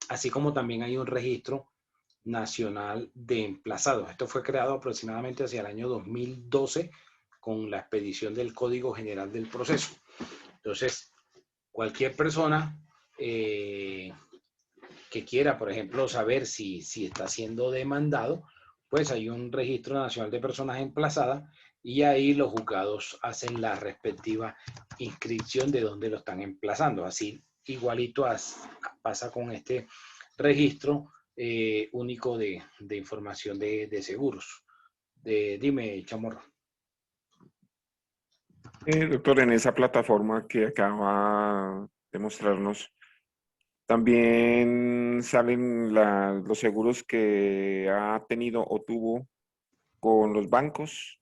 así como también hay un registro nacional de emplazados. Esto fue creado aproximadamente hacia el año 2012 con la expedición del Código General del Proceso. Entonces, cualquier persona que quiera, por ejemplo, saber si está siendo demandado, pues hay un registro nacional de personas emplazadas y ahí los juzgados hacen la respectiva inscripción de dónde lo están emplazando. Así, igualito pasa con este registro único de información de seguros. Dime, Chamorro. Doctor, en esa plataforma que acaba de mostrarnos, también salen los seguros que ha tenido o tuvo con los bancos.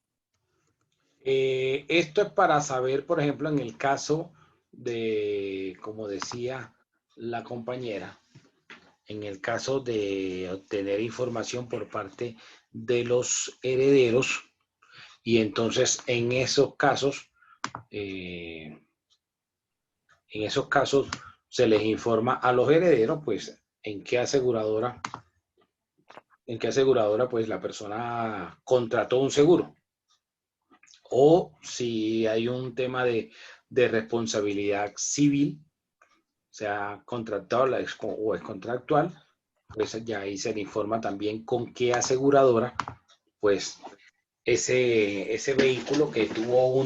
Esto es para saber, por ejemplo, en el caso de, como decía la compañera, en el caso de obtener información por parte de los herederos, y entonces en esos casos se les informa a los herederos, pues, en qué aseguradora pues la persona contrató un seguro, o si hay un tema de responsabilidad civil, sea contractual o es contractual, pues ya ahí se le informa también con qué aseguradora, pues ese vehículo que tuvo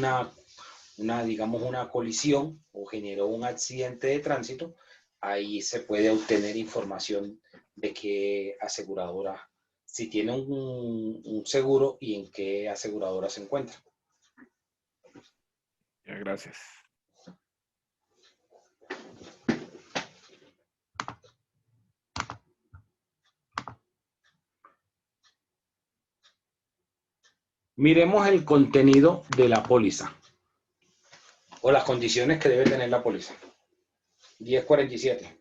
digamos, una colisión o generó un accidente de tránsito, ahí se puede obtener información de qué aseguradora, si tiene un seguro y en qué aseguradora se encuentra. Ya, gracias. Miremos el contenido de la póliza o las condiciones que debe tener la póliza. 1047.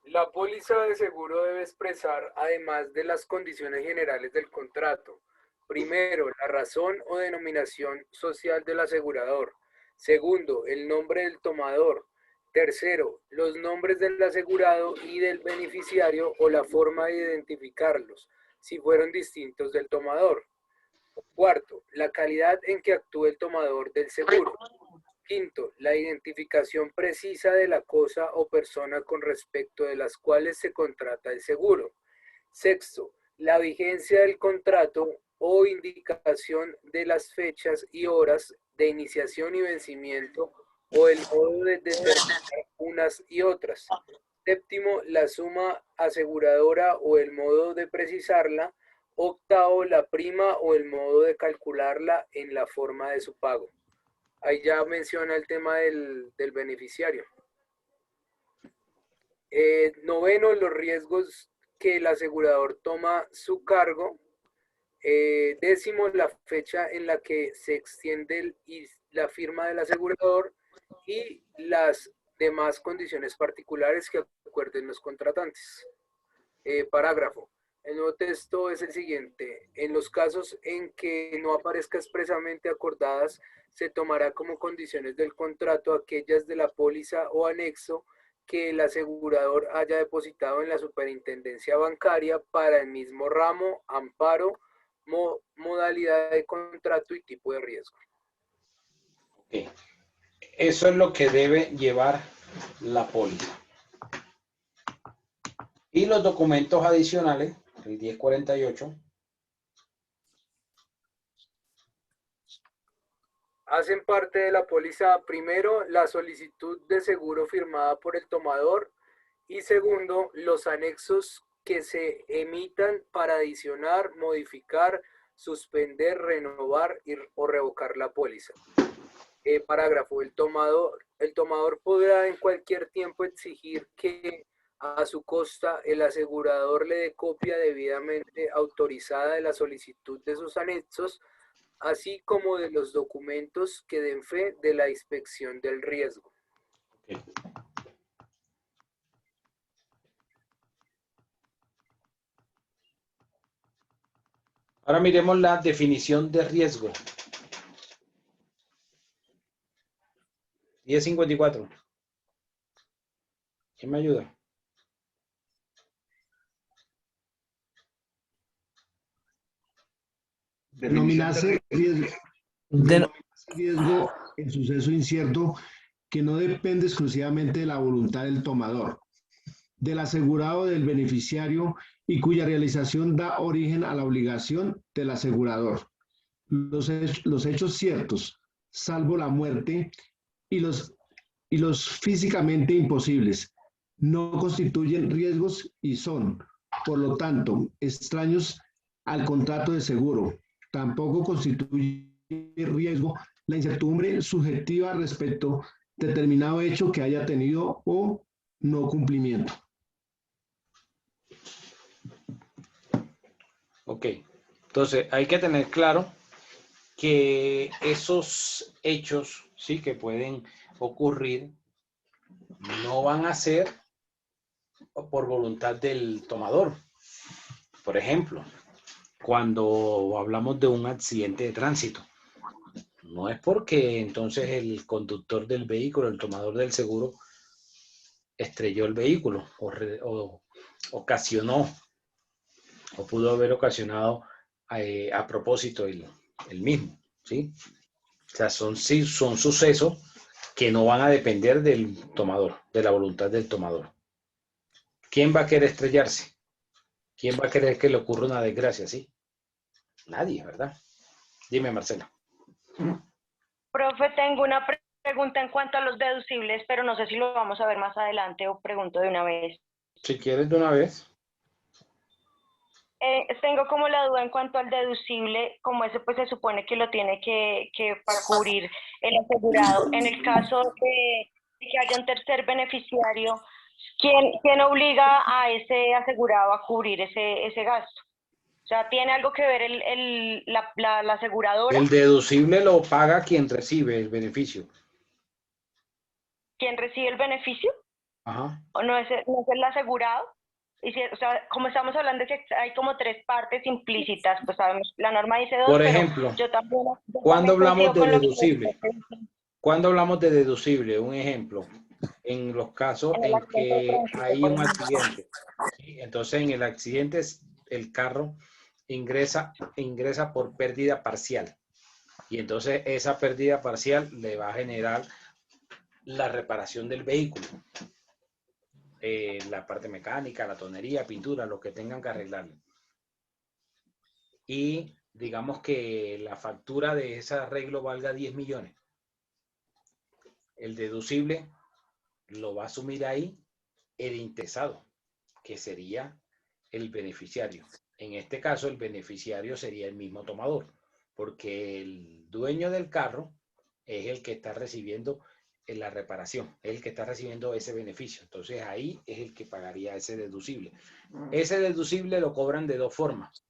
La póliza de seguro debe expresar, además de las condiciones generales del contrato, primero, la razón o denominación social del asegurador. Segundo, el nombre del tomador. Tercero, los nombres del asegurado y del beneficiario o la forma de identificarlos, si fueron distintos del tomador. Cuarto, la calidad en que actúa el tomador del seguro. Quinto, la identificación precisa de la cosa o persona con respecto de las cuales se contrata el seguro. Sexto, la vigencia del contrato o indicación de las fechas y horas de iniciación y vencimiento o el modo de determinar unas y otras. Séptimo, la suma aseguradora o el modo de precisarla. Octavo, la prima o el modo de calcularla en la forma de su pago. Ahí ya menciona el tema del beneficiario. Noveno, los riesgos que el asegurador toma su cargo. Décimo, la fecha en la que se extiende la firma del asegurador y las demás condiciones particulares que acuerden los contratantes. Parágrafo. El nuevo texto es el siguiente. En los casos en que no aparezca expresamente acordadas, se tomará como condiciones del contrato aquellas de la póliza o anexo que el asegurador haya depositado en la superintendencia bancaria para el mismo ramo, amparo, modalidad de contrato y tipo de riesgo. Okay. Eso es lo que debe llevar la póliza. Y los documentos adicionales, el 1048. Hacen parte de la póliza, primero, la solicitud de seguro firmada por el tomador y segundo, los anexos que se emitan para adicionar, modificar, suspender, renovar o revocar la póliza. Parágrafo. El tomador podrá en cualquier tiempo exigir que a su costa el asegurador le dé copia debidamente autorizada de la solicitud de sus anexos, así como de los documentos que den fe de la inspección del riesgo. Okay. Ahora miremos la definición de riesgo. 1054. ¿Quién me ayuda? Denominarse riesgo en suceso incierto que no depende exclusivamente de la voluntad del tomador, del asegurado, del beneficiario y cuya realización da origen a la obligación del asegurador. Los hechos ciertos, salvo la muerte, y los físicamente imposibles, no constituyen riesgos y son, por lo tanto, extraños al contrato de seguro. Tampoco constituye riesgo la incertidumbre subjetiva respecto a determinado hecho que haya tenido o no cumplimiento. Ok, entonces hay que tener claro que esos hechos, sí, que pueden ocurrir, no van a ser por voluntad del tomador. Por ejemplo, cuando hablamos de un accidente de tránsito, no es porque entonces el conductor del vehículo, el tomador del seguro, estrelló el vehículo o ocasionó o pudo haber ocasionado a propósito el mismo, ¿sí? O sea, son sucesos que no van a depender del tomador, de la voluntad del tomador. ¿Quién va a querer estrellarse? ¿Quién va a querer que le ocurra una desgracia así? Nadie, ¿verdad? Dime, Marcela. Profe, tengo una pregunta en cuanto a los deducibles, pero no sé si lo vamos a ver más adelante o pregunto de una vez. Si quieres de una vez. Tengo como la duda en cuanto al deducible, como ese pues se supone que lo tiene que cubrir el asegurado. En el caso de que haya un tercer beneficiario, ¿quién obliga a ese asegurado a cubrir ese gasto? O sea, ¿tiene algo que ver la aseguradora? El deducible lo paga quien recibe el beneficio. ¿Quién recibe el beneficio? Ajá. ¿O no es el asegurado? Y si, o sea, como estamos hablando de que hay como tres partes implícitas, pues sabemos, la norma dice dos, Por pero ejemplo, yo también ¿cuándo hablamos de coincido con lo que deducible? ¿Cuándo hablamos de deducible? Un ejemplo, en los casos en que hay un accidente. Entonces, en el accidente, el carro ingresa por pérdida parcial. Y entonces, esa pérdida parcial le va a generar la reparación del vehículo. La parte mecánica, la tonería, pintura, lo que tengan que arreglar. Y digamos que la factura de ese arreglo valga 10 millones. El deducible lo va a asumir ahí el interesado, que sería el beneficiario. En este caso, el beneficiario sería el mismo tomador, porque el dueño del carro es el que está recibiendo la reparación, es el que está recibiendo ese beneficio. Entonces ahí es el que pagaría ese deducible. Ese deducible lo cobran de dos formas,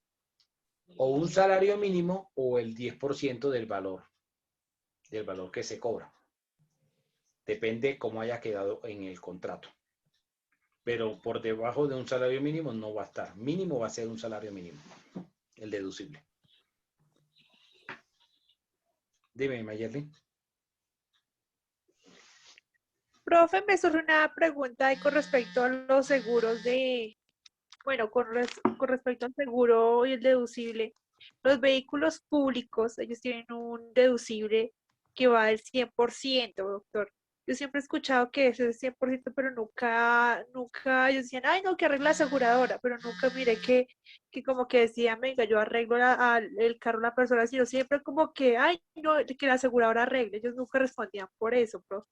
o un salario mínimo o el 10% del valor que se cobra. Depende cómo haya quedado en el contrato. Pero por debajo de un salario mínimo no va a estar. Mínimo va a ser un salario mínimo, el deducible. Dime, Mayerly. Profe, me surge una pregunta ahí con respecto a los seguros bueno, con respecto al seguro y el deducible. Los vehículos públicos, ellos tienen un deducible que va del 100%, doctor. Yo siempre he escuchado que ese es 100%, pero nunca ellos decían, ay, no, que arregla la aseguradora, pero nunca miré que como que decían, venga, yo arreglo el carro de la persona, sino siempre como que, ay, no, que la aseguradora arregle. Ellos nunca respondían por eso, profe.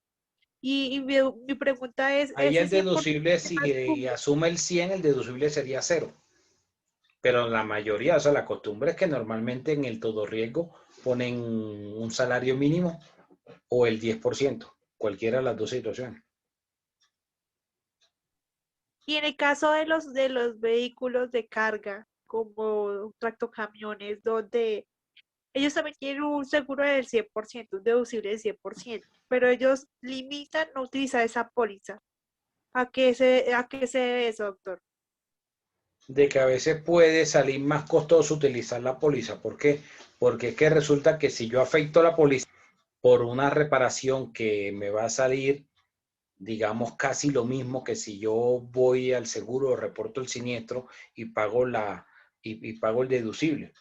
Y mi pregunta es, Ahí el ¿ese 100% deducible, si asume el 100, el deducible sería 0. Pero la mayoría, o sea, la costumbre es que normalmente en el todo riesgo ponen un salario mínimo o el 10%, cualquiera de las dos situaciones. Y en el caso de los vehículos de carga, como tractocamiones, donde ellos también tienen un seguro del 100%, un deducible del 100%, pero ellos limitan no utilizar esa póliza. ¿A qué se debe eso, doctor? De que a veces puede salir más costoso utilizar la póliza. ¿Por qué? Porque es que resulta que si yo afecto la póliza por una reparación que me va a salir, digamos, casi lo mismo que si yo voy al seguro, reporto el siniestro y pago y pago el deducible.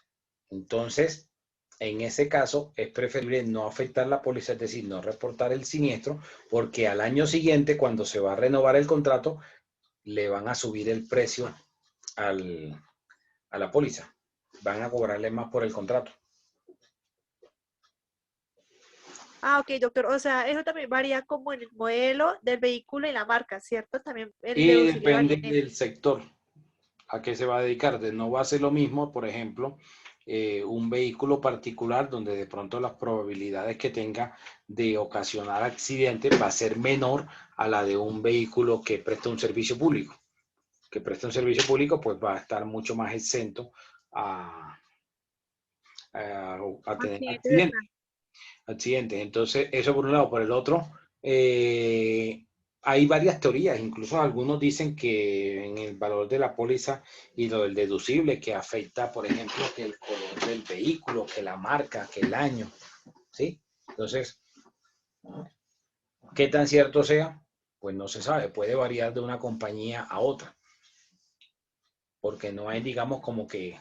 Entonces, en ese caso, es preferible no afectar la póliza, es decir, no reportar el siniestro, porque al año siguiente, cuando se va a renovar el contrato, le van a subir el precio a la póliza. Van a cobrarle más por el contrato. Ah, ok, doctor. O sea, eso también varía como en el modelo del vehículo y la marca, ¿cierto? También el Y deducible varía depende en eso. del sector a qué se va a dedicar. No va a ser lo mismo, por ejemplo, un vehículo particular donde de pronto las probabilidades que tenga de ocasionar accidentes va a ser menor a la de un vehículo que presta un servicio público. Que presta un servicio público, pues va a estar mucho más exento a tener Accidentes de accidentes. Accidentes. Entonces, eso por un lado. Por el otro, hay varias teorías. Incluso algunos dicen que en el valor de la póliza y lo del deducible, que afecta, por ejemplo, que el color del vehículo, que la marca, que el año. ¿Sí? Entonces, ¿qué tan cierto sea? Pues no se sabe. Puede variar de una compañía a otra. Porque no hay, digamos, como que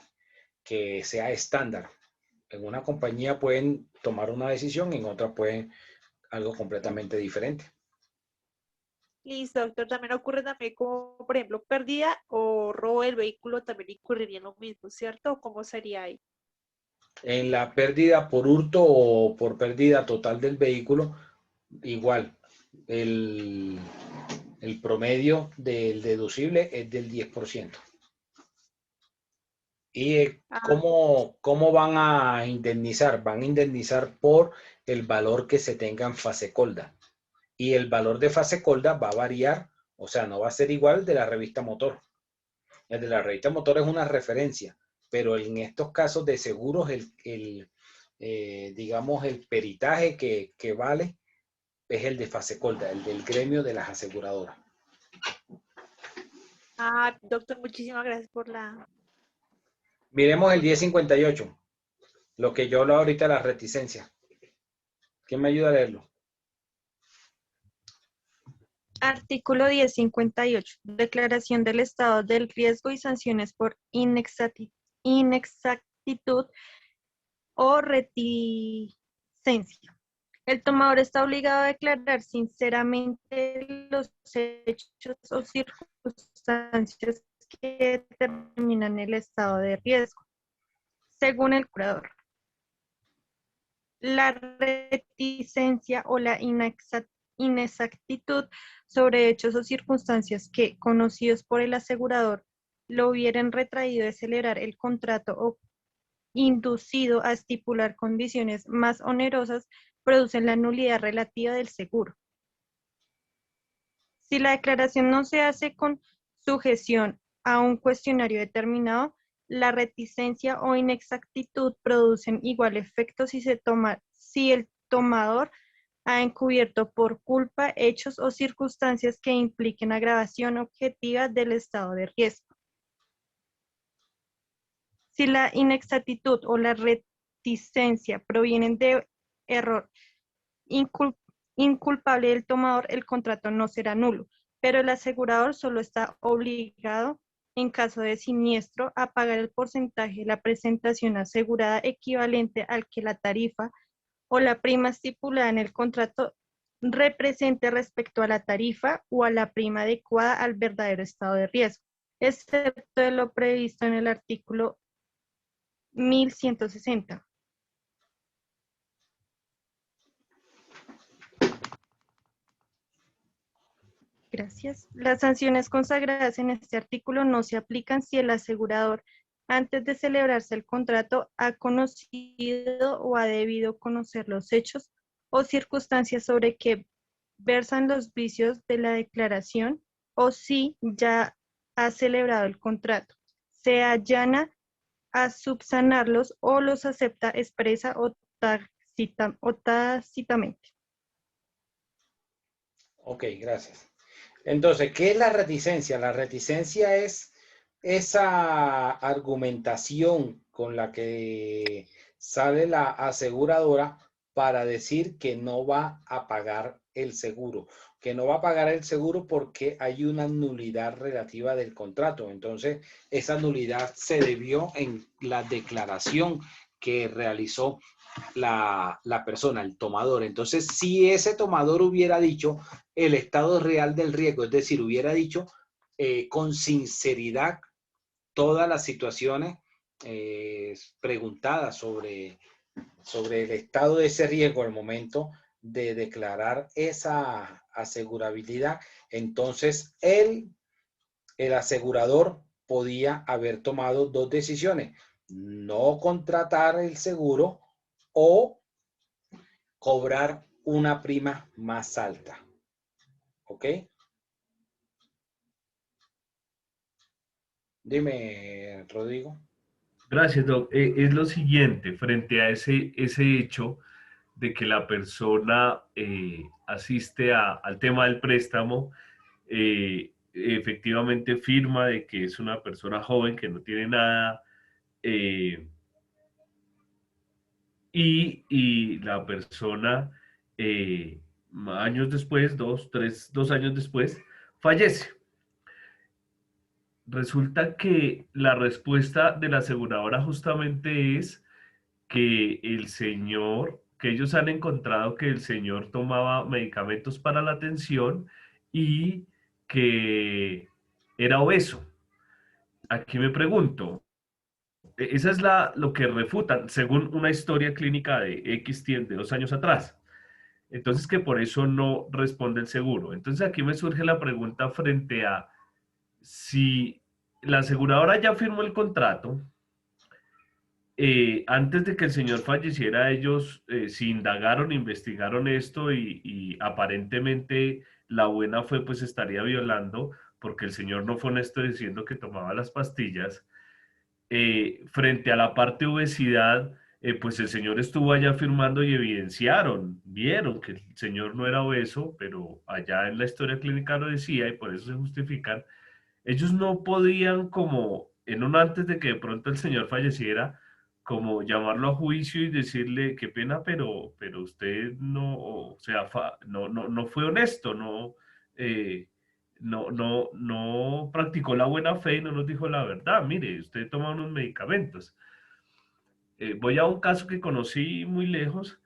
sea estándar. En una compañía pueden tomar una decisión, en otra pueden algo completamente diferente. Listo, doctor. También ocurre también como, por ejemplo, pérdida o robo del vehículo también ocurriría lo mismo, ¿cierto? ¿Cómo sería ahí? En la pérdida por hurto o por pérdida total del vehículo, igual, el promedio del deducible es del 10%. ¿Y cómo van a indemnizar? Van a indemnizar por el valor que se tenga en fase colda. Y el valor de fase colda va a variar, o sea, no va a ser igual de la revista motor. El de la revista motor es una referencia, pero en estos casos de seguros, digamos, el peritaje que vale es el de fase colda, el del gremio de las aseguradoras. Ah, doctor, muchísimas gracias por la... Miremos el 1058, lo que yo hablo ahorita de la reticencia. ¿Quién me ayuda a leerlo? Artículo 1058. Declaración del estado del riesgo y sanciones por inexactitud o reticencia. El tomador está obligado a declarar sinceramente los hechos o circunstancias que determinan el estado de riesgo, según el curador. La reticencia o la inexactitud sobre hechos o circunstancias que, conocidos por el asegurador, lo hubieran retraído de celebrar el contrato o inducido a estipular condiciones más onerosas, producen la nulidad relativa del seguro. Si la declaración no se hace con sujeción a un cuestionario determinado, la reticencia o inexactitud producen igual efecto si el tomador ha encubierto por culpa hechos o circunstancias que impliquen agravación objetiva del estado de riesgo. Si la inexactitud o la reticencia provienen de error inculpable del tomador, el contrato no será nulo, pero el asegurador solo está obligado, en caso de siniestro, a pagar el porcentaje de la presentación asegurada equivalente al que la tarifa o la prima estipulada en el contrato represente respecto a la tarifa o a la prima adecuada al verdadero estado de riesgo, excepto de lo previsto en el artículo 1160. Gracias. Las sanciones consagradas en este artículo no se aplican si el asegurador, antes de celebrarse el contrato, ha conocido o ha debido conocer los hechos o circunstancias sobre que versan los vicios de la declaración, o si ya ha celebrado el contrato, se allana a subsanarlos o los acepta expresa o tácitamente. Ok, gracias. Entonces, ¿qué es la reticencia? La reticencia es esa argumentación con la que sale la aseguradora para decir que no va a pagar el seguro, que no va a pagar el seguro porque hay una nulidad relativa del contrato. Entonces, esa nulidad se debió en la declaración que realizó la persona, el tomador. Entonces, si ese tomador hubiera dicho el estado real del riesgo, es decir, hubiera dicho con sinceridad todas las situaciones preguntadas sobre el estado de ese riesgo al momento de declarar esa asegurabilidad, entonces el asegurador podía haber tomado dos decisiones: no contratar el seguro o cobrar una prima más alta. ¿Ok? Dime, Rodrigo. Gracias, Doc. Es lo siguiente, frente a ese hecho de que la persona asiste al tema del préstamo, efectivamente firma de que es una persona joven que no tiene nada, eh, y la persona años después, 2 años después, fallece. Resulta que la respuesta de la aseguradora justamente es que el señor, que ellos han encontrado que el señor tomaba medicamentos para la tensión y que era obeso. Aquí me pregunto, esa es lo que refutan según una historia clínica de X tiempo, de 2 años atrás. Entonces, que por eso no responde el seguro. Entonces, aquí me surge la pregunta frente a si la aseguradora ya firmó el contrato. Antes de que el señor falleciera, ellos si indagaron, investigaron esto y aparentemente la buena fe pues estaría violando porque el señor no fue honesto diciendo que tomaba las pastillas. Frente a la parte obesidad, pues el señor estuvo allá firmando y evidenciaron, vieron que el señor no era obeso, pero allá en la historia clínica lo decía y por eso se justifican. Ellos no podían como, en un antes de que de pronto el señor falleciera, como llamarlo a juicio y decirle, qué pena, pero usted no, o sea, no fue honesto, eh, no practicó la buena fe y no nos dijo la verdad. Mire, usted toma unos medicamentos. Voy a un caso que conocí muy lejos,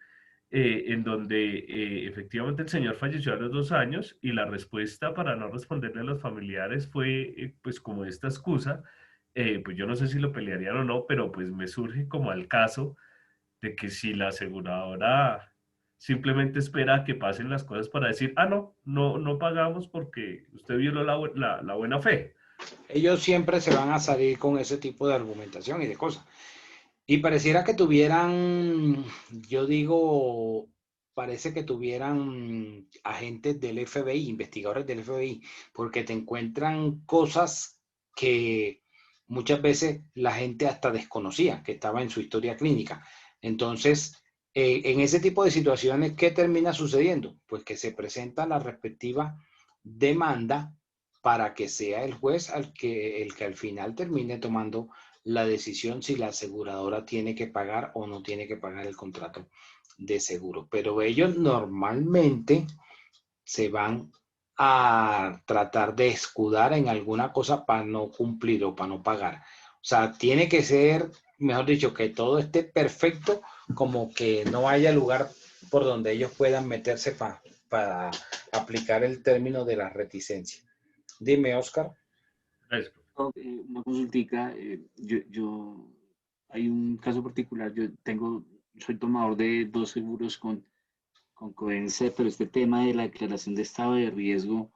en donde efectivamente el señor falleció a los 2 años y la respuesta para no responderle a los familiares fue pues como esta excusa. Pues yo no sé si lo pelearían o no, pero pues me surge como al caso de que si la aseguradora simplemente espera a que pasen las cosas para decir, ah, no pagamos porque usted violó la buena fe. Ellos siempre se van a salir con ese tipo de argumentación y de cosas. Y pareciera que tuvieran, yo digo, parece que tuvieran agentes del FBI, investigadores del FBI, porque te encuentran cosas que muchas veces la gente hasta desconocía, que estaba en su historia clínica. Entonces, en ese tipo de situaciones, ¿qué termina sucediendo? Pues que se presenta la respectiva demanda para que sea el juez el que al final termine tomando la decisión si la aseguradora tiene que pagar o no tiene que pagar el contrato de seguro. Pero ellos normalmente se van a tratar de escudar en alguna cosa para no cumplir o para no pagar. O sea, tiene que ser, mejor dicho, que todo esté perfecto, como que no haya lugar por donde ellos puedan meterse para aplicar el término de la reticencia. Dime, Oscar. Una consultica, hay un caso particular, soy tomador de 2 seguros con Codense, pero este tema de la declaración de estado de riesgo,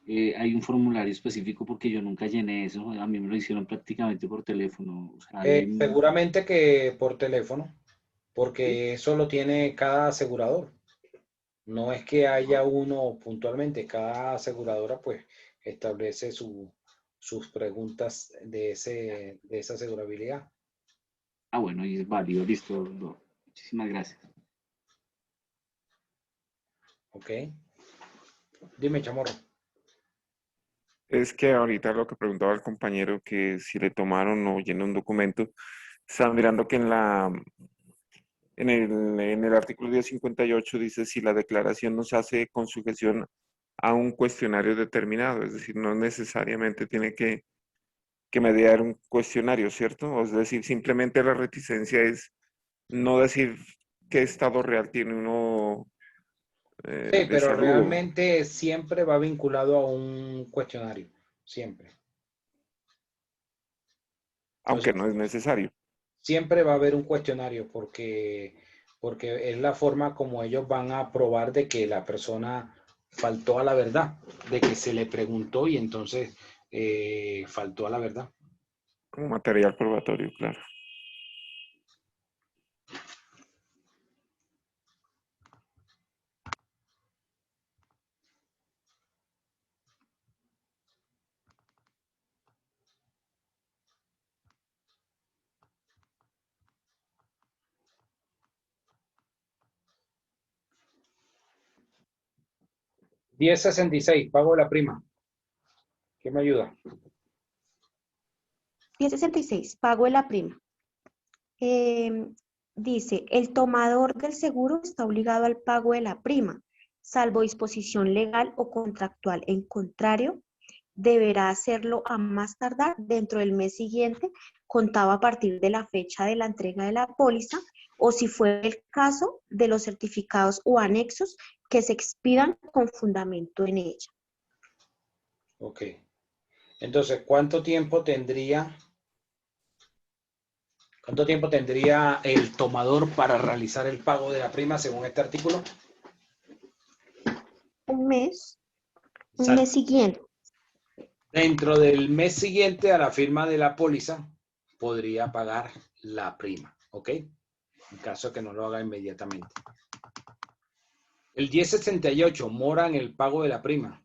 hay un formulario específico porque yo nunca llené eso, a mí me lo hicieron prácticamente por teléfono. O sea, Seguramente que por teléfono, porque eso lo tiene cada asegurador. No es que haya uno puntualmente, cada aseguradora pues establece sus preguntas de esa asegurabilidad. bueno, y es válido, listo. No, muchísimas gracias. Ok. Dime, Chamorro. Es que ahorita lo que preguntaba el compañero, que si le tomaron o llenó un documento, estaba mirando que en el artículo 1058 dice si la declaración no se hace con sujeción a un cuestionario determinado, es decir, no necesariamente tiene que mediar un cuestionario, ¿cierto? O es decir, simplemente la reticencia es no decir qué estado real tiene uno Sí, de pero salud. realmente siempre va vinculado a un cuestionario, siempre. Aunque no es necesario. Siempre va a haber un cuestionario porque es la forma como ellos van a probar de que la persona faltó a la verdad, de que se le preguntó y entonces faltó a la verdad. Como material probatorio, claro. 1066, pago de la prima. ¿Qué me ayuda? 1066, pago de la prima. Dice, el tomador del seguro está obligado al pago de la prima, salvo disposición legal o contractual. En contrario, deberá hacerlo a más tardar dentro del mes siguiente, contado a partir de la fecha de la entrega de la póliza, o si fue el caso, de los certificados o anexos que se expidan con fundamento en ella. Ok. Entonces, ¿cuánto tiempo tendría el tomador para realizar el pago de la prima según este artículo? Un mes Exacto. siguiente. Dentro del mes siguiente a la firma de la póliza, podría pagar la prima, ¿ok? En caso de que no lo haga inmediatamente. El 1068, mora en el pago de la prima.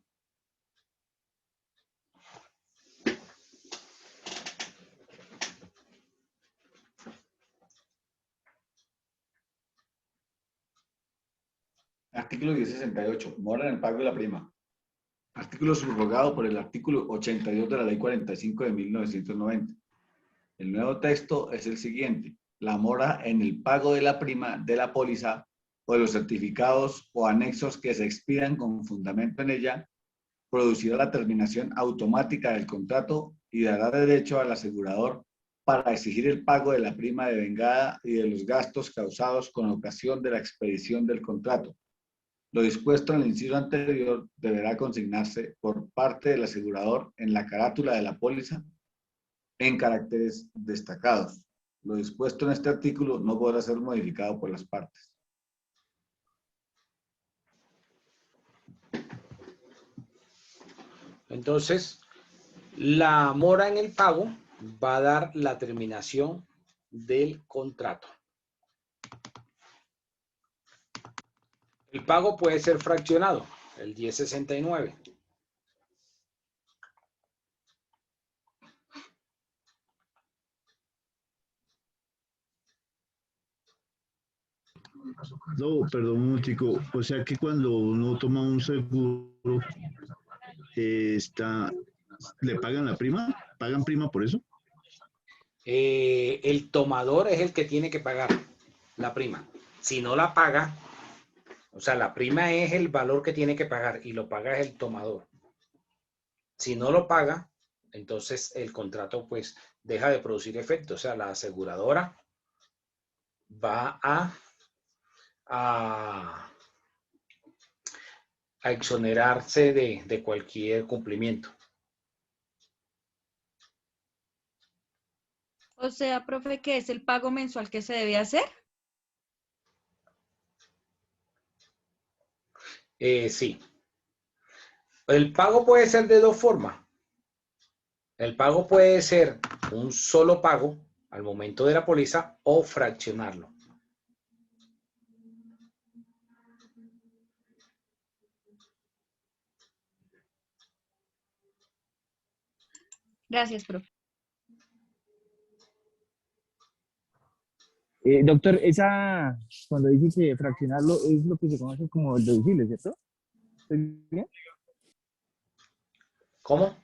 Artículo 1068, mora en el pago de la prima. Artículo subrogado por el artículo 82 de la Ley 45 de 1990. El nuevo texto es el siguiente. La mora en el pago de la prima de la póliza o de los certificados o anexos que se expidan con fundamento en ella producirá la terminación automática del contrato y dará derecho al asegurador para exigir el pago de la prima de vengada y de los gastos causados con ocasión de la expedición del contrato. Lo dispuesto en el inciso anterior deberá consignarse por parte del asegurador en la carátula de la póliza en caracteres destacados. Lo dispuesto en este artículo no podrá ser modificado por las partes. Entonces, la mora en el pago va a dar la terminación del contrato. El pago puede ser fraccionado, el 1069. No, perdón un chico. O sea que cuando uno toma un seguro, ¿le pagan la prima? ¿Pagan prima por eso? El tomador es el que tiene que pagar la prima. Si no la paga, o sea, la prima es el valor que tiene que pagar y lo paga el tomador. Si no lo paga, entonces el contrato pues deja de producir efecto. O sea, la aseguradora va a exonerarse de cualquier cumplimiento. O sea, profe, ¿qué es el pago mensual que se debe hacer? Sí. El pago puede ser de dos formas. El pago puede ser un solo pago al momento de la póliza o fraccionarlo. Gracias, profe. Doctor, cuando dice que fraccionarlo es lo que se conoce como el deducible, ¿cierto? ¿Estoy bien? ¿Cómo?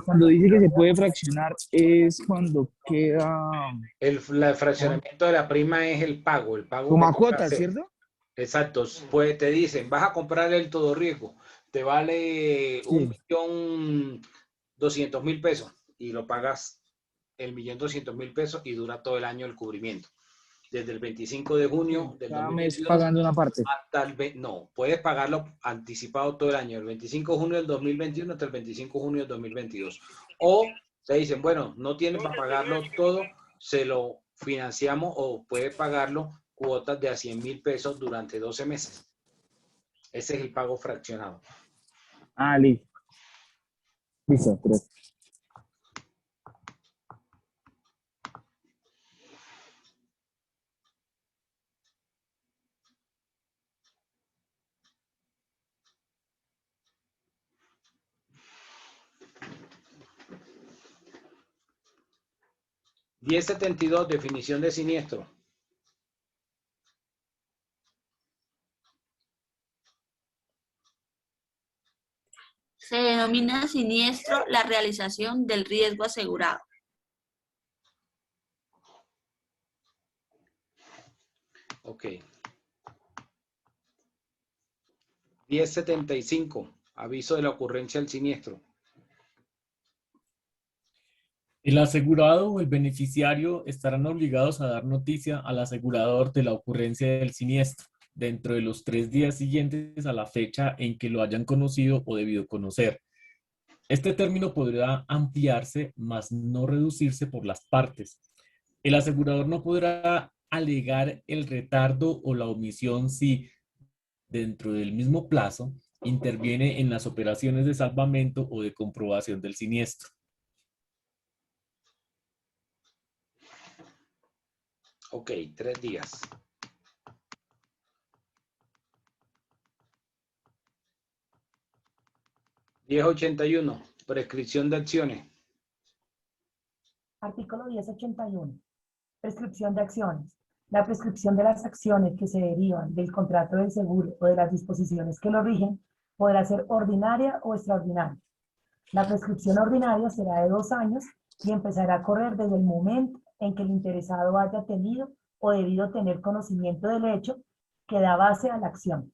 Cuando dice que se puede fraccionar es cuando queda... El fraccionamiento de la prima es el pago. El pago como que a toca cuotas, hacer. ¿cierto? Exacto. Pues te dicen, vas a comprar el todo riesgo. Te vale Sí. 1.200.000 pesos y lo pagas 1.200.000 pesos y dura todo el año el cubrimiento. Desde el 25 de junio del Cada mes 2022 pagando una parte. hasta no, puedes pagarlo anticipado todo el año, el 25 de junio del 2021 hasta el 25 de junio del 2022. O te dicen, bueno, no tienes para pagarlo todo, se lo financiamos o puedes pagarlo cuotas de a 100.000 pesos durante 12 meses. Ese es el pago fraccionado. Ah, listo. Listo, gracias. $10.72, definición de siniestro. siniestro la realización del riesgo asegurado. Ok. 1075. Aviso de la ocurrencia del siniestro. El asegurado o el beneficiario estarán obligados a dar noticia al asegurador de la ocurrencia del siniestro dentro de los 3 días siguientes a la fecha en que lo hayan conocido o debido conocer. Este término podrá ampliarse, mas no reducirse por las partes. El asegurador no podrá alegar el retardo o la omisión si, dentro del mismo plazo, interviene en las operaciones de salvamento o de comprobación del siniestro. Ok, 3 días. $10.81. Prescripción de acciones. Artículo 1081. Prescripción de acciones. La prescripción de las acciones que se derivan del contrato del seguro o de las disposiciones que lo rigen podrá ser ordinaria o extraordinaria. La prescripción ordinaria será de 2 años y empezará a correr desde el momento en que el interesado haya tenido o debido tener conocimiento del hecho que da base a la acción.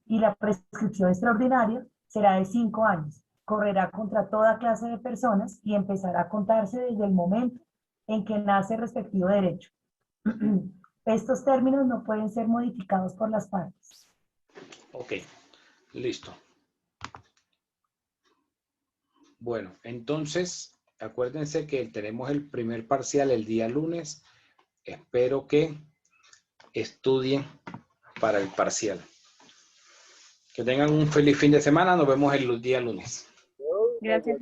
Y la prescripción extraordinaria será de 5 años. Correrá contra toda clase de personas y empezará a contarse desde el momento en que nace el respectivo derecho. Estos términos no pueden ser modificados por las partes. Ok, listo. Bueno, entonces, acuérdense que tenemos el primer parcial el día lunes. Espero que estudien para el parcial. Que tengan un feliz fin de semana. Nos vemos el día lunes. Gracias.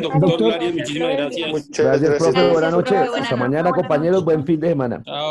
Doctor Larios, muchísimas gracias. Gracias, profe. Buenas noches. Hasta mañana, compañeros. Buen fin de semana. Chao.